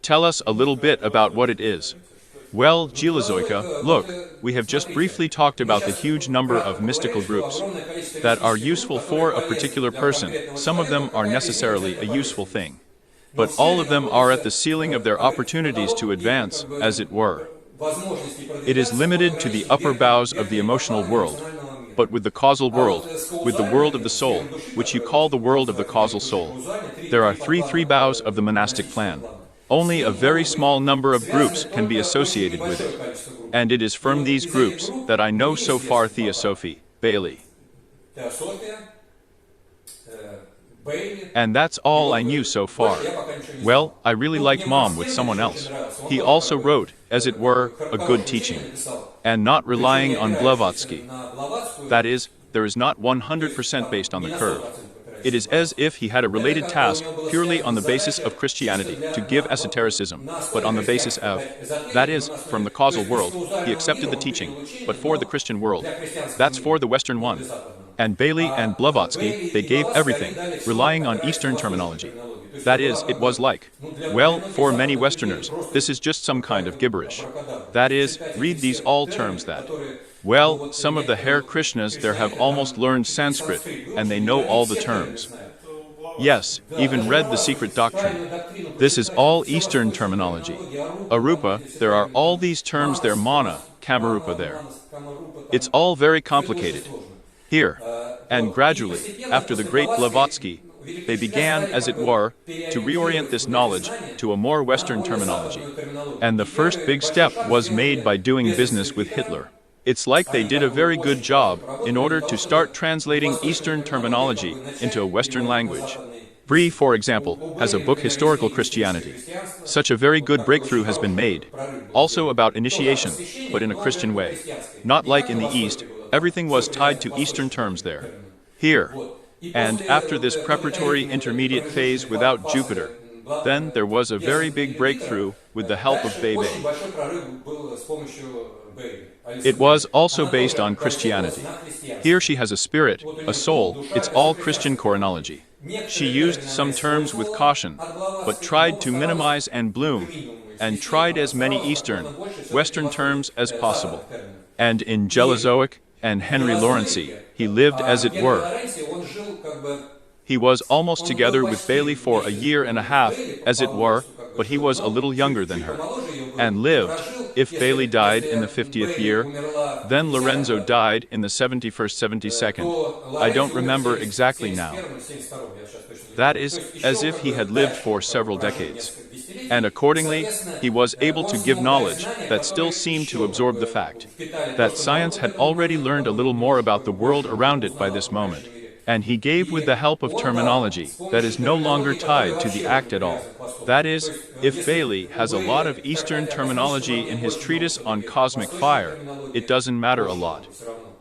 Speaker 1: Tell us a little bit about what it is. Well, Jilazoika, look, we have just briefly talked about the huge number of mystical groups that are useful for a particular person. Some of them are necessarily a useful thing. But all of them are at the ceiling of their opportunities to advance, as it were. It is limited to the upper boughs of the emotional world. But with the causal world, with the world of the soul, which you call the world of the causal soul, there are three boughs of the monastic plan. Only a very small number of groups can be associated with it. And it is from these groups that I know so far Theosophy, Bailey. And that's all I knew so far. Well, I really liked Mom with someone else. He also wrote, as it were, a good teaching. And not relying on Blavatsky. That is, there is not 100% based on the curve. It is as if he had a related task purely on the basis of Christianity to give esotericism, but on the basis of, that is, from the causal world, he accepted the teaching, but for the Christian world. That's for the Western one. And Bailey and Blavatsky, they gave everything, relying on Eastern terminology. That is, it was like, well, for many Westerners, this is just some kind of gibberish. That is, read these all terms that, well, some of the Hare Krishnas there have almost learned Sanskrit, and they know all the terms. Yes, even read the secret doctrine. This is all Eastern terminology. Arupa, there are all these terms there, mana, kamarupa there. It's all very complicated. Here, and gradually, after the great Blavatsky, they began, as it were, to reorient this knowledge to a more Western terminology. And the first big step was made by doing business with Hitler. It's like they did a very good job in order to start translating Eastern terminology into a Western language. Brie, for example, has a book, Historical Christianity. Such a very good breakthrough has been made. Also about initiation, but in a Christian way. Not like in the East, everything was tied to Eastern terms there. Here. And after this preparatory intermediate phase without Jupiter, then there was a very big breakthrough with the help of Bebe. It was also based on Christianity. Here she has a spirit, a soul, it's all Christian chronology. She used some terms with caution, but tried to minimize and bloom, and tried as many Eastern, Western terms as possible. And in Jelizoic and Henry Lawrency, he lived as it were. He was almost together with Bailey for a year and a half, as it were, but he was a little younger than her. And lived, if Bailey died in the 50th year, then Lorenzo died in the 71st, 72nd. I don't remember exactly now. That is, as if he had lived for several decades. And accordingly, he was able to give knowledge that still seemed to absorb the fact that science had already learned a little more about the world around it by this moment. And he gave with the help of terminology that is no longer tied to the act at all. That is, if Bailey has a lot of Eastern terminology in his treatise on cosmic fire, it doesn't matter a lot.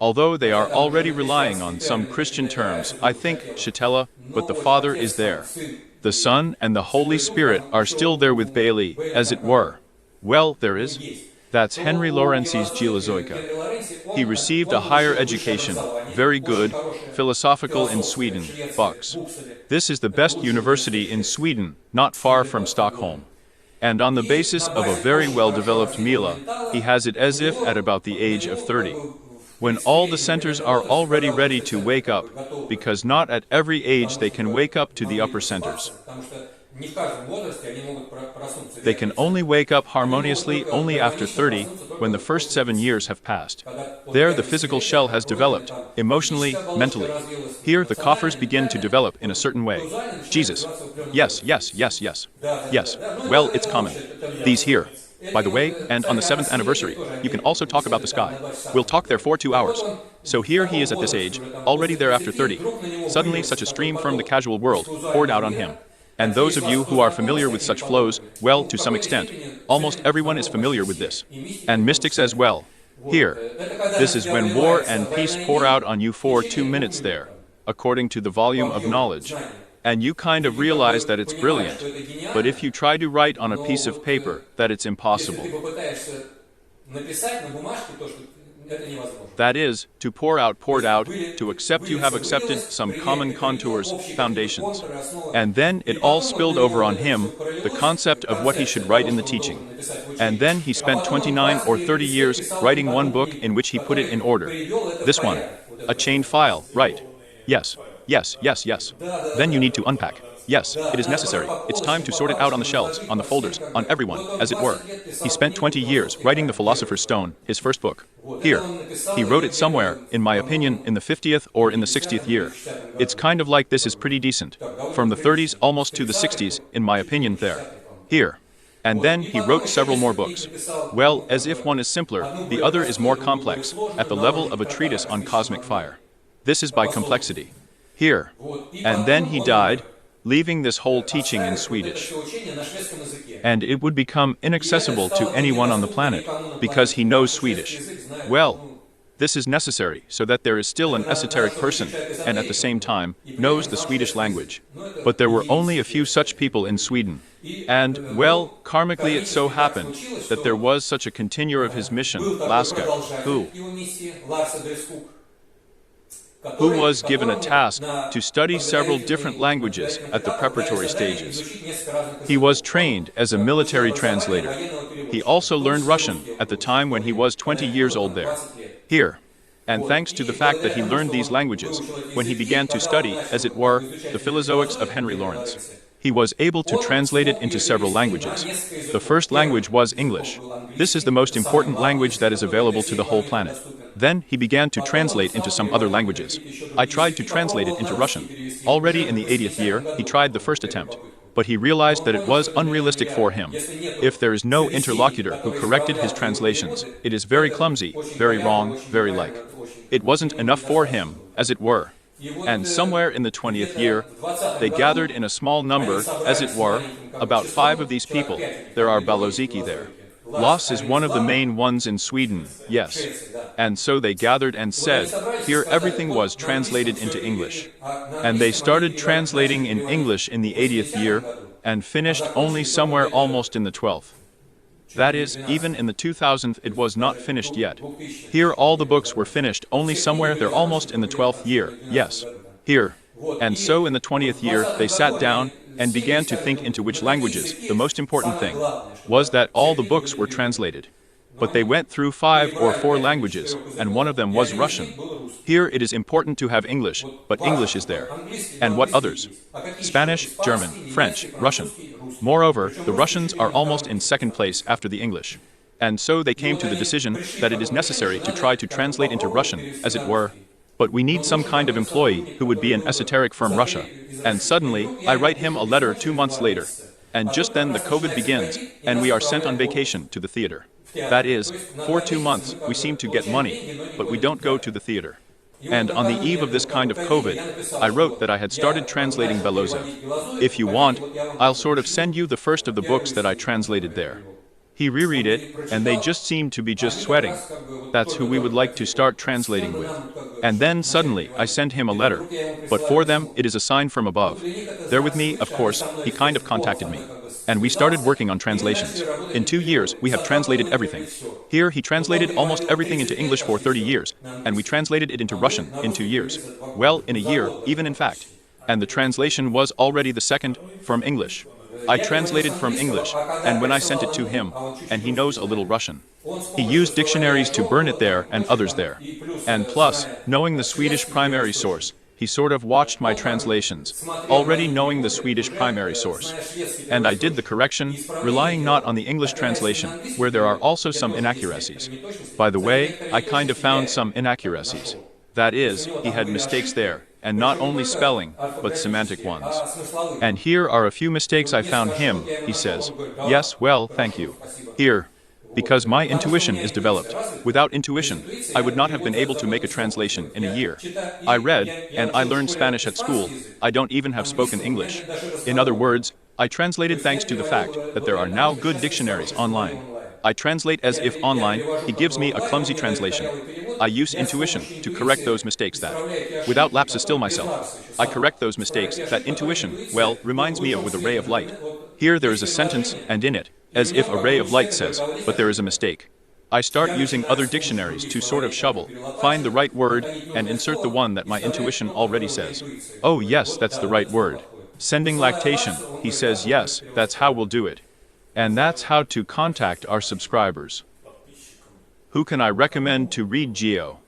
Speaker 1: Although they are already relying on some Christian terms, I think, Shatella, but the Father is there. The Son and the Holy Spirit are still there with Bailey, as it were. Well, there is. That's Henry Lawrency's Jilazoica. He received a higher education, very good, philosophical in Sweden, Bucks. This is the best university in Sweden, not far from Stockholm. And on the basis of a very well-developed Mila, he has it as if at about the age of 30. When all the centers are already ready to wake up, because not at every age they can wake up to the upper centers. They can only wake up harmoniously only after 30, when the first 7 years have passed. There the physical shell has developed, emotionally, mentally. Here the coffers begin to develop in a certain way. Jesus. Yes. Yes, well, it's common. These here. By the way, and on the 7th anniversary, you can also talk about the sky. We'll talk there for 2 hours. So here he is at this age, already there after 30. Suddenly such a stream from the casual world poured out on him. And those of you who are familiar with such flows, well, to some extent, almost everyone is familiar with this. And mystics as well. Here, this is when war and peace pour out on you for 2 minutes there, according to the volume of knowledge. And you kind of realize that it's brilliant, but if you try to write on a piece of paper, that it's impossible. That is, to pour out, poured out, to accept you have accepted some common contours, foundations. And then it all spilled over on him, the concept of what he should write in the teaching. And then he spent 29 or 30 years writing one book in which he put it in order. This one, a chained file, right? Yes, yes, yes, yes. Then you need to unpack. Yes, it is necessary. It's time to sort it out on the shelves, on the folders, on everyone, as it were. He spent 20 years writing The Philosopher's Stone, his first book. Here. He wrote it somewhere, in my opinion, in the 50th or in the 60th year. It's kind of like this is pretty decent. From the 30s almost to the 60s, in my opinion there. Here. And then he wrote several more books. Well, as if one is simpler, the other is more complex, at the level of a treatise on cosmic fire. This is by complexity. Here. And then he died, leaving this whole teaching in Swedish. And it would become inaccessible to anyone on the planet, because he knows Swedish. Well, this is necessary so that there is still an esoteric person, and at the same time, knows the Swedish language. But there were only a few such people in Sweden. And, well, karmically it so happened that there was such a continuer of his mission, Laska, who was given a task to study several different languages at the preparatory stages. He was trained as a military translator. He also learned Russian at the time when he was 20 years old there. Here. And thanks to the fact that he learned these languages, when he began to study, as it were, the Philozoics of Henry Lawrence, he was able to translate it into several languages. The first language was English. This is the most important language that is available to the whole planet. Then he began to translate into some other languages. I tried to translate it into Russian. Already in the 80th year, he tried the first attempt. But he realized that it was unrealistic for him. If there is no interlocutor who corrected his translations, it is very clumsy, very wrong, very like. It wasn't enough for him, as it were. And somewhere in the 20th year, they gathered in a small number, as it were, about 5 of these people. There are Baloziki there. Loss is one of the main ones in Sweden, yes. And so they gathered and said, here everything was translated into English. And they started translating in English in the 80th year, and finished only somewhere almost in the 12th. That is, even in the 2000th it was not finished yet. Here all the books were finished only somewhere there almost in the 12th year, yes. Here. And so in the 20th year they sat down and began to think into which languages. The most important thing was that all the books were translated. But they went through 5 or 4 languages, and one of them was Russian. Here it is important to have English, but English is there. And what others? Spanish, German, French, Russian. Moreover, the Russians are almost in second place after the English. And so they came to the decision that it is necessary to try to translate into Russian, as it were. But we need some kind of employee who would be an esoteric from Russia. And suddenly, I write him a letter 2 months later. And just then the COVID begins, and we are sent on vacation to the theater. That is, for 2 months, we seem to get money, but we don't go to the theater. And on the eve of this kind of COVID, I wrote that I had started translating Belozev. If you want, I'll sort of send you the first of the books that I translated there. He reread it, and they just seemed to be just sweating. That's who we would like to start translating with. And then suddenly, I sent him a letter. But for them, it is a sign from above. There with me, of course, he kind of contacted me. And we started working on translations. In 2 years, we have translated everything. Here, he translated almost everything into English for 30 years, and we translated it into Russian in 2 years. Well, in a year, even in fact. And the translation was already the second, from English. I translated from English, and when I sent it to him, and he knows a little Russian. He used dictionaries to burn it there and others there. And plus, knowing the Swedish primary source, he sort of watched my translations, already knowing the Swedish primary source. And I did the correction, relying not on the English translation, where there are also some inaccuracies. By the way, I kind of found some inaccuracies. That is, he had mistakes there, and not only spelling, but semantic ones. And here are a few mistakes I found him, he says. Yes, well, thank you. Here. Because my intuition is developed. Without intuition, I would not have been able to make a translation in a year. I read, and I learned Spanish at school. I don't even have spoken English. In other words, I translated thanks to the fact that there are now good dictionaries online. I translate as if online, he gives me a clumsy translation. I use intuition to correct those mistakes that, without lapses still myself, I correct those mistakes that intuition, well, reminds me of with a ray of light. Here there is a sentence, and in it, as if a ray of light says, but there is a mistake. I start using other dictionaries to sort of shovel, find the right word, and insert the one that my intuition already says. Oh yes, that's the right word. Sending lactation, he says yes, that's how we'll do it. And that's how to contact our subscribers. Who can I recommend to read Geo?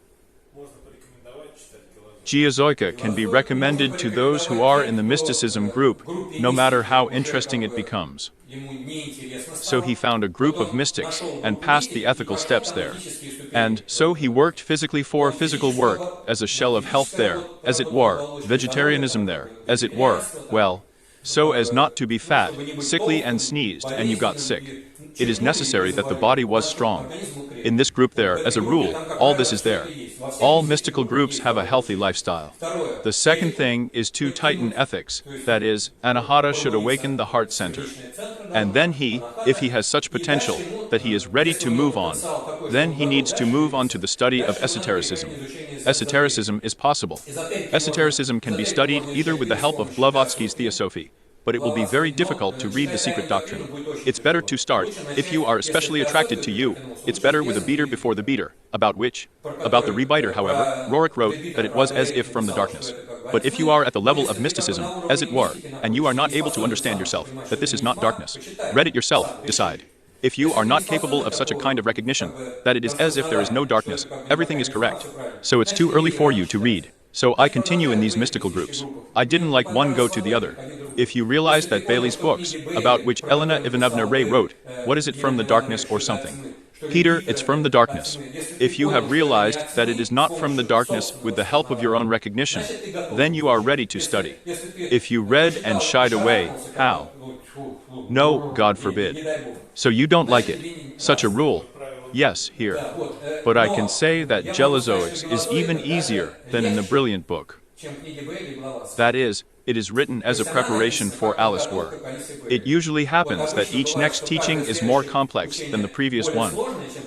Speaker 1: Geozoica can be recommended to those who are in the mysticism group, no matter how interesting it becomes. So he found a group of mystics and passed the ethical steps there. And so he worked physically for physical work, as a shell of health there, as it were, vegetarianism there, as it were, well, so as not to be fat, sickly and sneezed and you got sick. It is necessary that the body was strong. In this group there, as a rule, all this is there. All mystical groups have a healthy lifestyle. The second thing is to tighten ethics, that is, anahata should awaken the heart center. And then he, if he has such potential, that he is ready to move on, then he needs to move on to the study of esotericism. Esotericism is possible. Esotericism can be studied either with the help of Blavatsky's Theosophy, but it will be very difficult to read the secret doctrine. It's better to start, if you are especially attracted to you, it's better with a beater before the beater, about which? About the rebiter, however, Roerich wrote that it was as if from the darkness. But if you are at the level of mysticism, as it were, and you are not able to understand yourself, that this is not darkness, read it yourself, decide. If you are not capable of such a kind of recognition, that it is as if there is no darkness, everything is correct. So it's too early for you to read. So I continue in these mystical groups. I didn't like one go to the other. If you realize that Bailey's books, about which Elena Ivanovna Ray wrote, what is it from the darkness or something? Peter, it's from the darkness. If you have realized that it is not from the darkness with the help of your own recognition, then you are ready to study. If you read and shied away, how? No, God forbid. So you don't like it. Such a rule. Yes, here. But I can say that Gelozoics is even easier than in the brilliant book. That is, it is written as a preparation for Alice work. It usually happens that each next teaching is more complex than the previous one.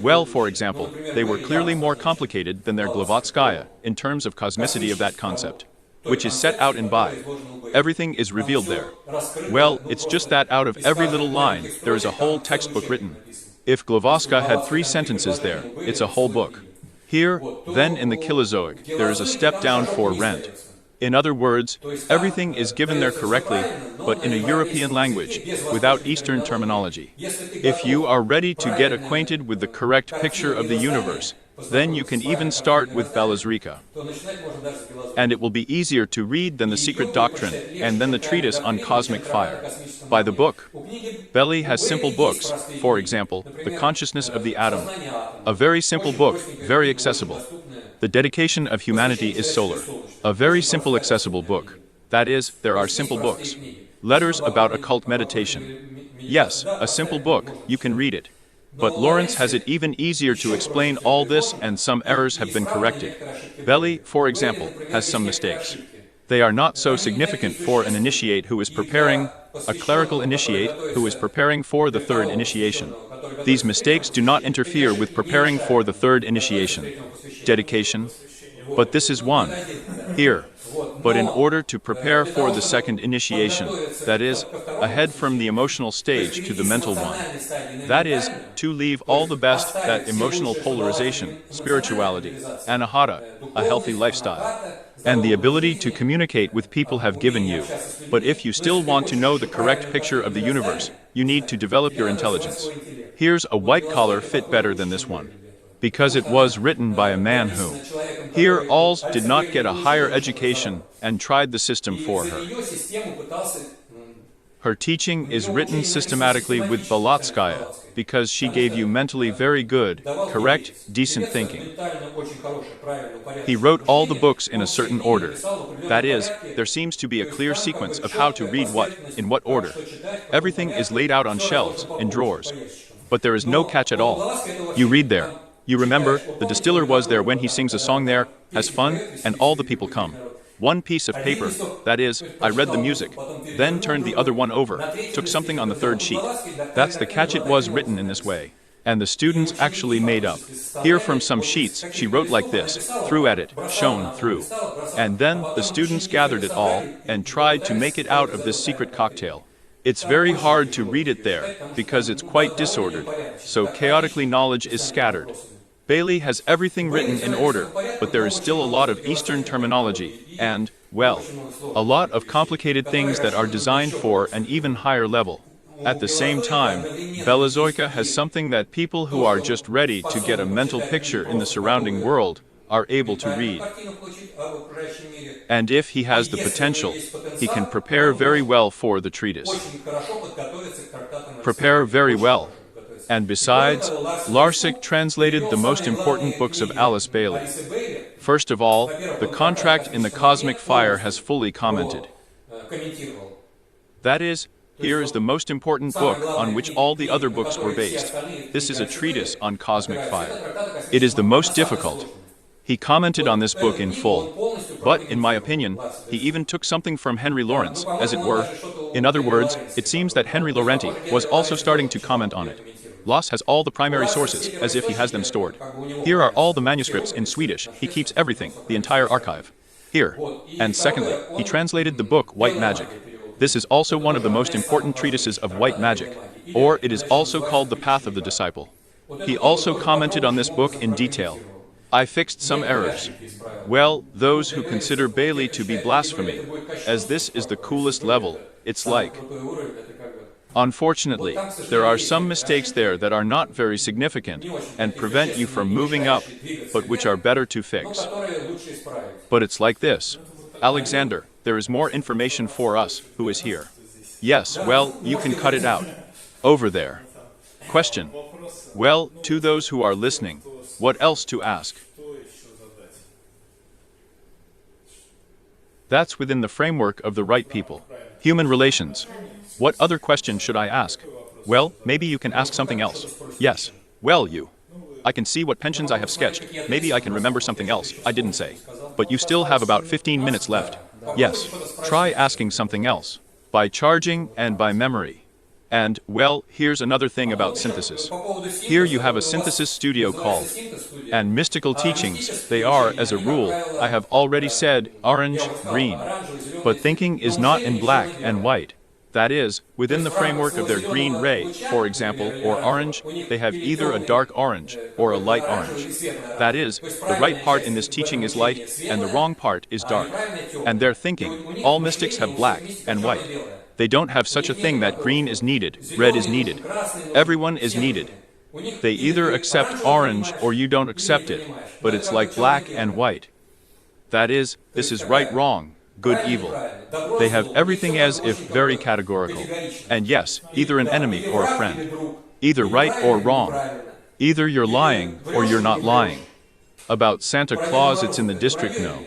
Speaker 1: Well, for example, they were clearly more complicated than their Glavatskaya in terms of cosmicity of that concept, which is set out in Bai. Everything is revealed there. Well, it's just that out of every little line, there is a whole textbook written. If Glavaska had 3 sentences there, it's a whole book. Here, then in the Kilozoic, there is a step down for rent. In other words, everything is given there correctly, but in a European language, without Eastern terminology. If you are ready to get acquainted with the correct picture of the universe, then you can even start with Balazrika. And it will be easier to read than the secret doctrine, and then the treatise on cosmic fire. By the book. Belly has simple books, for example, The Consciousness of the Atom. A very simple book, very accessible. The Dedication of Humanity is Solar. A very simple accessible book. That is, there are simple books. Letters about occult meditation. Yes, a simple book, you can read it. But Lawrence has it even easier to explain all this, and some errors have been corrected. Belly, for example, has some mistakes. They are not so significant for an initiate who is preparing, a clerical initiate who is preparing for the third initiation. These mistakes do not interfere with preparing for the third initiation. Dedication. But this is one. Here. But in order to prepare for the second initiation, that is, ahead from the emotional stage to the mental one, that is, to leave all the best that emotional polarization, spirituality, anahata, a healthy lifestyle, and the ability to communicate with people have given you. But if you still want to know the correct picture of the universe, you need to develop your intelligence. Here's a white collar fit better than this one. Because it was written by a man who, here alls did not get a higher education and tried the system for her. Her teaching is written systematically with Balatskaya, because she gave you mentally very good, correct, decent thinking. He wrote all the books in a certain order. That is, there seems to be a clear sequence of how to read what, in what order. Everything is laid out on shelves, in drawers. But there is no catch at all. You read there. You remember, the distiller was there when he sings a song there, has fun, and all the people come. One piece of paper, that is, I read the music, then turned the other one over, took something on the third sheet. That's the catch. It was written in this way. And the students actually made up. Here from some sheets, she wrote like this, through at it, shone through. And then the students gathered it all, and tried to make it out of this secret cocktail. It's very hard to read it there, because it's quite disordered, so chaotically knowledge is scattered. Bailey has everything written in order, but there is still a lot of Eastern terminology, and, well, a lot of complicated things that are designed for an even higher level. At the same time, Belozoica has something that people who are just ready to get a mental picture in the surrounding world are able to read. And if he has the potential, he can prepare very well for the treatise. Prepare very well. And besides, Larsick translated the most important books of Alice Bailey. First of all, The Contract in the Cosmic Fire has fully commented. That is, here is the most important book on which all the other books were based. This is a treatise on cosmic fire. It is the most difficult. He commented on this book in full. But, in my opinion, he even took something from Henry Lawrence, as it were. In other words, it seems that Henry Laurenti was also starting to comment on it. Loss has all the primary sources, as if he has them stored. Here are all the manuscripts in Swedish. He keeps everything, the entire archive. Here. And secondly, he translated the book White Magic. This is also one of the most important treatises of white magic, or it is also called The Path of the Disciple. He also commented on this book in detail. I fixed some errors. Well, those who consider Bailey to be blasphemy, as this is the coolest level, it's like. Unfortunately, there are some mistakes there that are not very significant and prevent you from moving up, but which are better to fix. But it's like this. Alexander, there is more information for us, who is here. Yes, well, you can cut it out. Over there. Question. Well, to those who are listening, what else to ask? That's within the framework of the right people. Human relations. What other question should I ask? Well, maybe you can ask something else. Yes. Well, you. I can see what pensions I have sketched. Maybe I can remember something else I didn't say. But you still have about 15 minutes left. Yes. Try asking something else. By charging and by memory. And, well, here's another thing about synthesis. Here you have a SINTEZ Studio called. And mystical teachings, they are, as a rule, I have already said, orange, green. But thinking is not in black and white. That is, within the framework of their green ray, for example, or orange, they have either a dark orange or a light orange. That is, the right part in this teaching is light, and the wrong part is dark. And their thinking, all mystics have black and white. They don't have such a thing that green is needed, red is needed. Everyone is needed. They either accept orange or you don't accept it, but it's like black and white. That is, this is right, wrong, good, evil. They have everything as if very categorical. And yes, either an enemy or a friend. Either right or wrong. Either you're lying or you're not lying. About Santa Claus, it's in the district, no.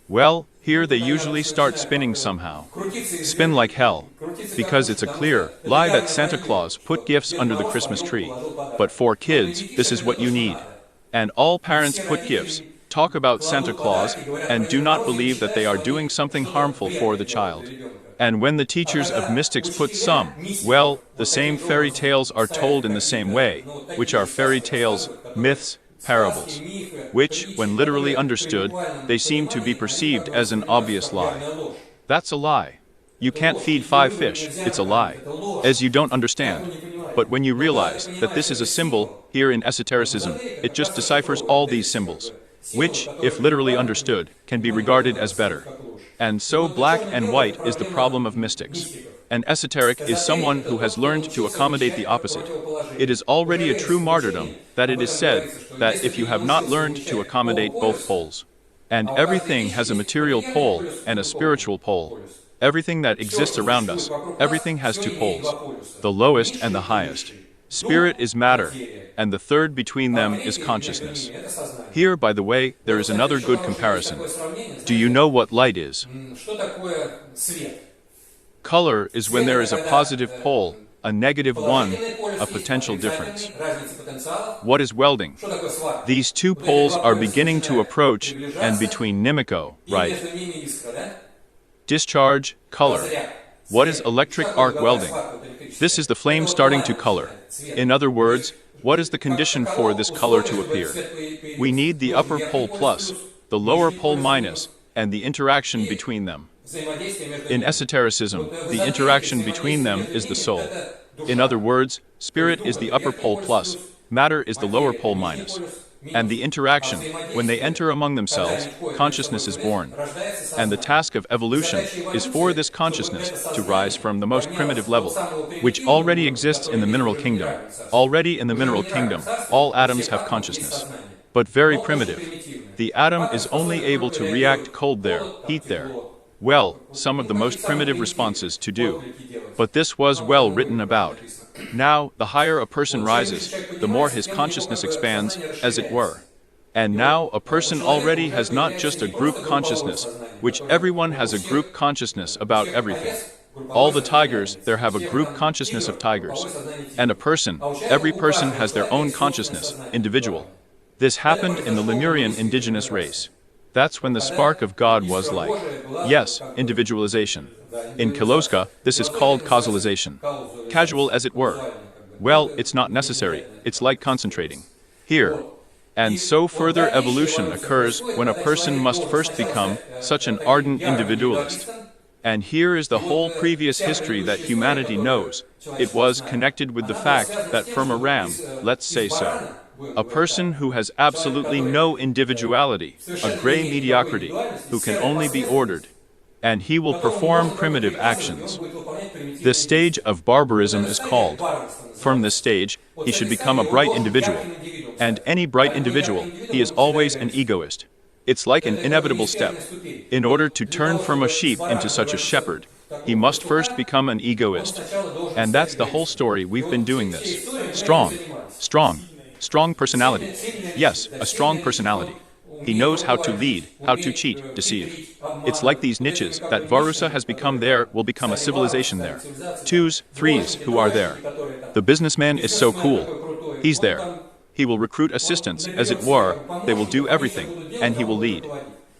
Speaker 1: Well, here they usually start spinning somehow. Spin like hell. Because it's a clear lie that Santa Claus put gifts under the Christmas tree. But for kids, this is what you need. And all parents put gifts, talk about Santa Claus, and do not believe that they are doing something harmful for the child. And when the teachers of mystics put some, well, the same fairy tales are told in the same way, which are fairy tales, myths, parables, which, when literally understood, they seem to be perceived as an obvious lie. That's a lie. You can't feed 5 fish, it's a lie, as you don't understand. But when you realize that this is a symbol, here in esotericism, it just deciphers all these symbols, which, if literally understood, can be regarded as better. And so black and white is the problem of mystics. An esoteric is someone who has learned to accommodate the opposite. It is already a true martyrdom that it is said that if you have not learned to accommodate both poles, and everything has a material pole and a spiritual pole, everything that exists around us, everything has 2 poles, the lowest and the highest. Spirit is matter, and the third between them is consciousness. Here, by the way, there is another good comparison. Do you know what light is? Color is when there is a positive pole, a negative one, a potential difference. What is welding? These two poles are beginning to approach, and between Nimiko, right? Discharge, color. What is electric arc welding? This is the flame starting to color. In other words, what is the condition for this color to appear? We need the upper pole plus, the lower pole minus, and the interaction between them. In esotericism, the interaction between them is the soul. In other words, spirit is the upper pole plus, matter is the lower pole minus. And the interaction, when they enter among themselves, consciousness is born. And the task of evolution is for this consciousness to rise from the most primitive level, which already exists in the mineral kingdom. Already in the mineral kingdom, all atoms have consciousness. But very primitive. The atom is only able to react cold there, heat there. Well, some of the most primitive responses to do. But this was well written about. Now, the higher a person rises, the more his consciousness expands, as it were. And now, a person already has not just a group consciousness, which everyone has a group consciousness about everything. All the tigers there have a group consciousness of tigers. And a person, every person has their own consciousness, individual. This happened in the Lemurian indigenous race. That's when the spark of God was like. Yes, individualization. In Kiloska, this is called causalization. Casual as it were. Well, it's not necessary, it's like concentrating. Here. And so further evolution occurs when a person must first become such an ardent individualist. And here is the whole previous history that humanity knows. It was connected with the fact that from a ram, let's say so. A person who has absolutely no individuality, a gray mediocrity, who can only be ordered. And he will perform primitive actions. This stage of barbarism is called. From this stage, he should become a bright individual. And any bright individual, he is always an egoist. It's like an inevitable step. In order to turn from a sheep into such a shepherd, he must first become an egoist. And that's the whole story. We've been doing this. Strong personality. Yes, a strong personality. He knows how to lead, how to cheat, deceive. It's like these niches that Varusa has become there will become a civilization there. 2s, 3s who are there. The businessman is so cool. He's there. He will recruit assistants, as it were, they will do everything, and he will lead.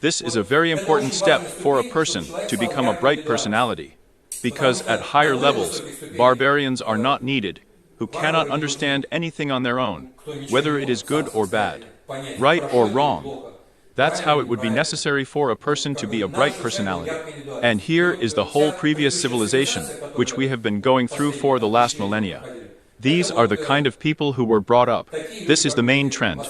Speaker 1: This is a very important step for a person to become a bright personality. Because at higher levels, barbarians are not needed, who cannot understand anything on their own, whether it is good or bad, right or wrong. That's how it would be necessary for a person to be a bright personality. And here is the whole previous civilization, which we have been going through for the last millennia. These are the kind of people who were brought up. This is the main trend.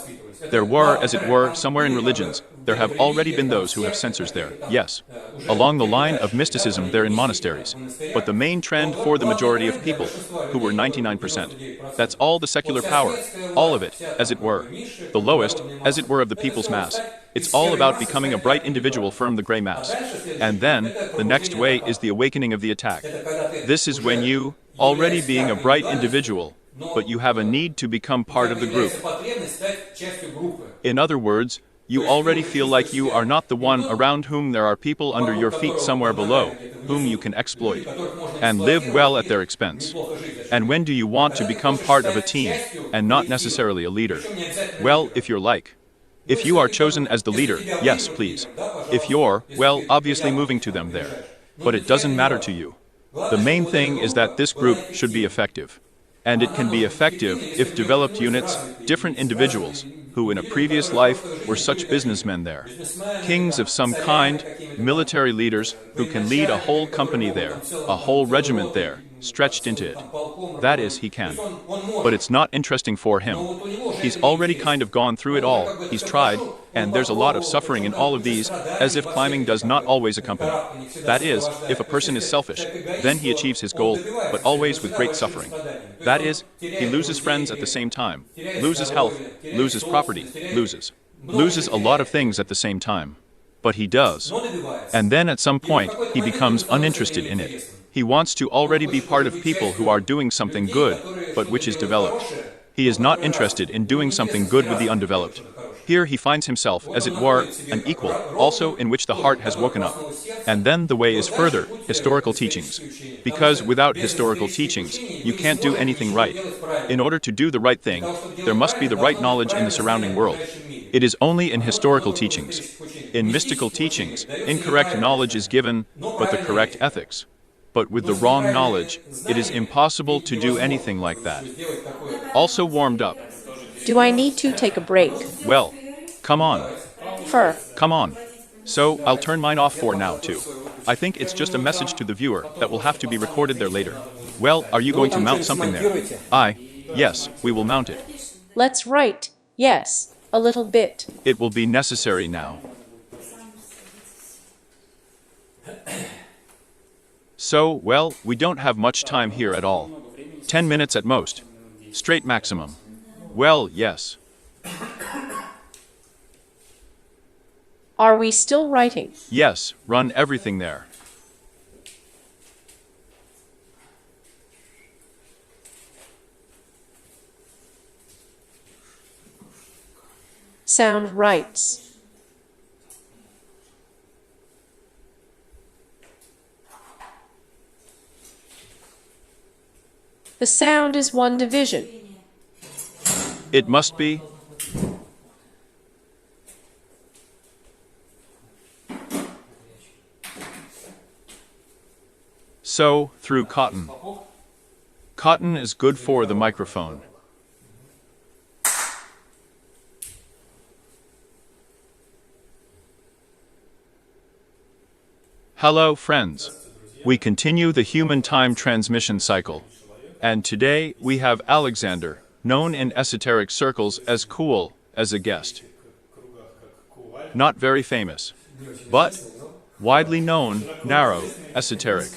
Speaker 1: There were, as it were, somewhere in religions, there have already been those who have censors there, yes. Along the line of mysticism there in monasteries. But the main trend for the majority of people, who were 99%, that's all the secular power, all of it, as it were. The lowest, as it were, of the people's mass. It's all about becoming a bright individual from the gray mass. And then, the next way is the awakening of the attack. This is when you, already being a bright individual, but you have a need to become part of the group. In other words, you already feel like you are not the one around whom there are people under your feet somewhere below, whom you can exploit, and live well at their expense. And when do you want to become part of a team, and not necessarily a leader? Well, if you're like. If you are chosen as the leader, yes, please. If you're, well, obviously moving to them there. But it doesn't matter to you. The main thing is that this group should be effective. And it can be effective if developed units, different individuals, who in a previous life were such businessmen there. Kings of some kind, military leaders who can lead a whole company there, a whole regiment there, stretched into it. That is, he can. But it's not interesting for him. He's already kind of gone through it all, he's tried, and there's a lot of suffering in all of these, as if climbing does not always accompany. That is, if a person is selfish, then he achieves his goal, but always with great suffering. That is, he loses friends at the same time, loses health, loses property, loses a lot of things at the same time. But he does. And then at some point, he becomes uninterested in it. He wants to already be part of people who are doing something good, but which is developed. He is not interested in doing something good with the undeveloped. Here he finds himself, as it were, an equal, also in which the heart has woken up. And then the way is further, historical teachings. Because without historical teachings, you can't do anything right. In order to do the right thing, there must be the right knowledge in the surrounding world. It is only in historical teachings. In mystical teachings, incorrect knowledge is given, but the correct ethics. But with the wrong knowledge, it is impossible to do anything like that. Also warmed up.
Speaker 2: Do I need to take a break?
Speaker 1: Well, come on. Come on. So, I'll turn mine off for now, too. I think it's just a message to the viewer that will have to be recorded there later. Well, are you going to mount something there? Yes, we will mount it.
Speaker 2: Let's write. Yes, a little bit.
Speaker 1: It will be necessary now. So, well, we don't have much time here at all. 10 minutes at most. Straight maximum. Well, yes.
Speaker 2: Are we still writing?
Speaker 1: Yes, run everything there.
Speaker 2: Sound writes. The sound is one division.
Speaker 1: It must be. So, through cotton. Cotton is good for the microphone. Hello, friends. We continue the human time transmission cycle. And today we have Alexander, known in esoteric circles as Cool, as a guest. Not very famous, but widely known, narrow, esoteric.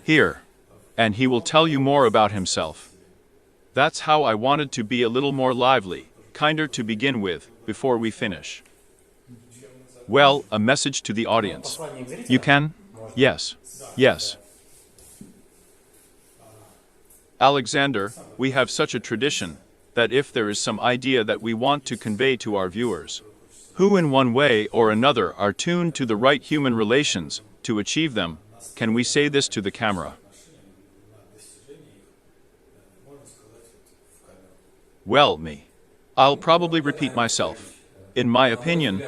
Speaker 1: Here, and he will tell you more about himself. That's how I wanted to be a little more lively, kinder to begin with, before we finish. Well, a message to the audience. You can? Yes. Yes. Alexander, we have such a tradition that if there is some idea that we want to convey to our viewers, who in one way or another are tuned to the right human relations to achieve them, can we say this to the camera? Well, I'll probably repeat myself. In my opinion,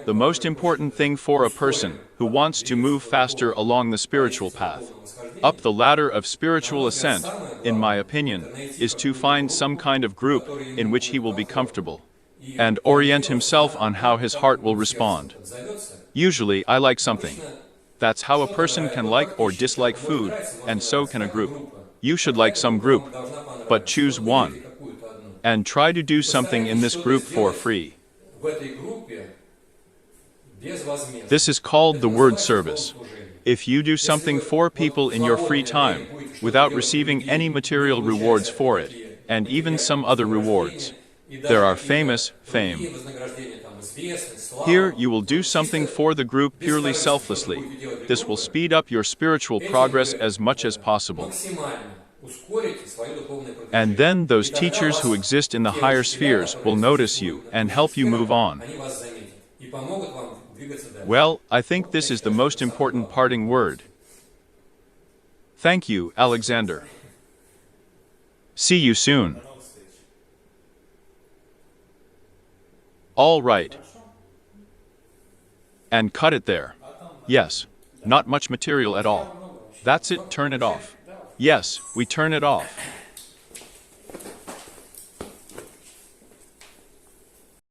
Speaker 1: the most important thing for a person who wants to move faster along the spiritual path, up the ladder of spiritual ascent, in my opinion, is to find some kind of group in which he will be comfortable, and orient himself on how his heart will respond. Usually, I like something. That's how a person can like or dislike food, and so can a group. You should like some group, but choose one, and try to do something in this group for free. This is called the word service. If you do something for people in your free time, without receiving any material rewards for it, and even some other rewards, there are fame. Here you will do something for the group purely selflessly. This will speed up your spiritual progress as much as possible. And then those teachers who exist in the higher spheres will notice you and help you move on. Well, I think this is the most important parting word. Thank you, Alexander. See you soon. All right. And cut it there. Yes, not much material at all. That's it, turn it off. Yes, we turn it off.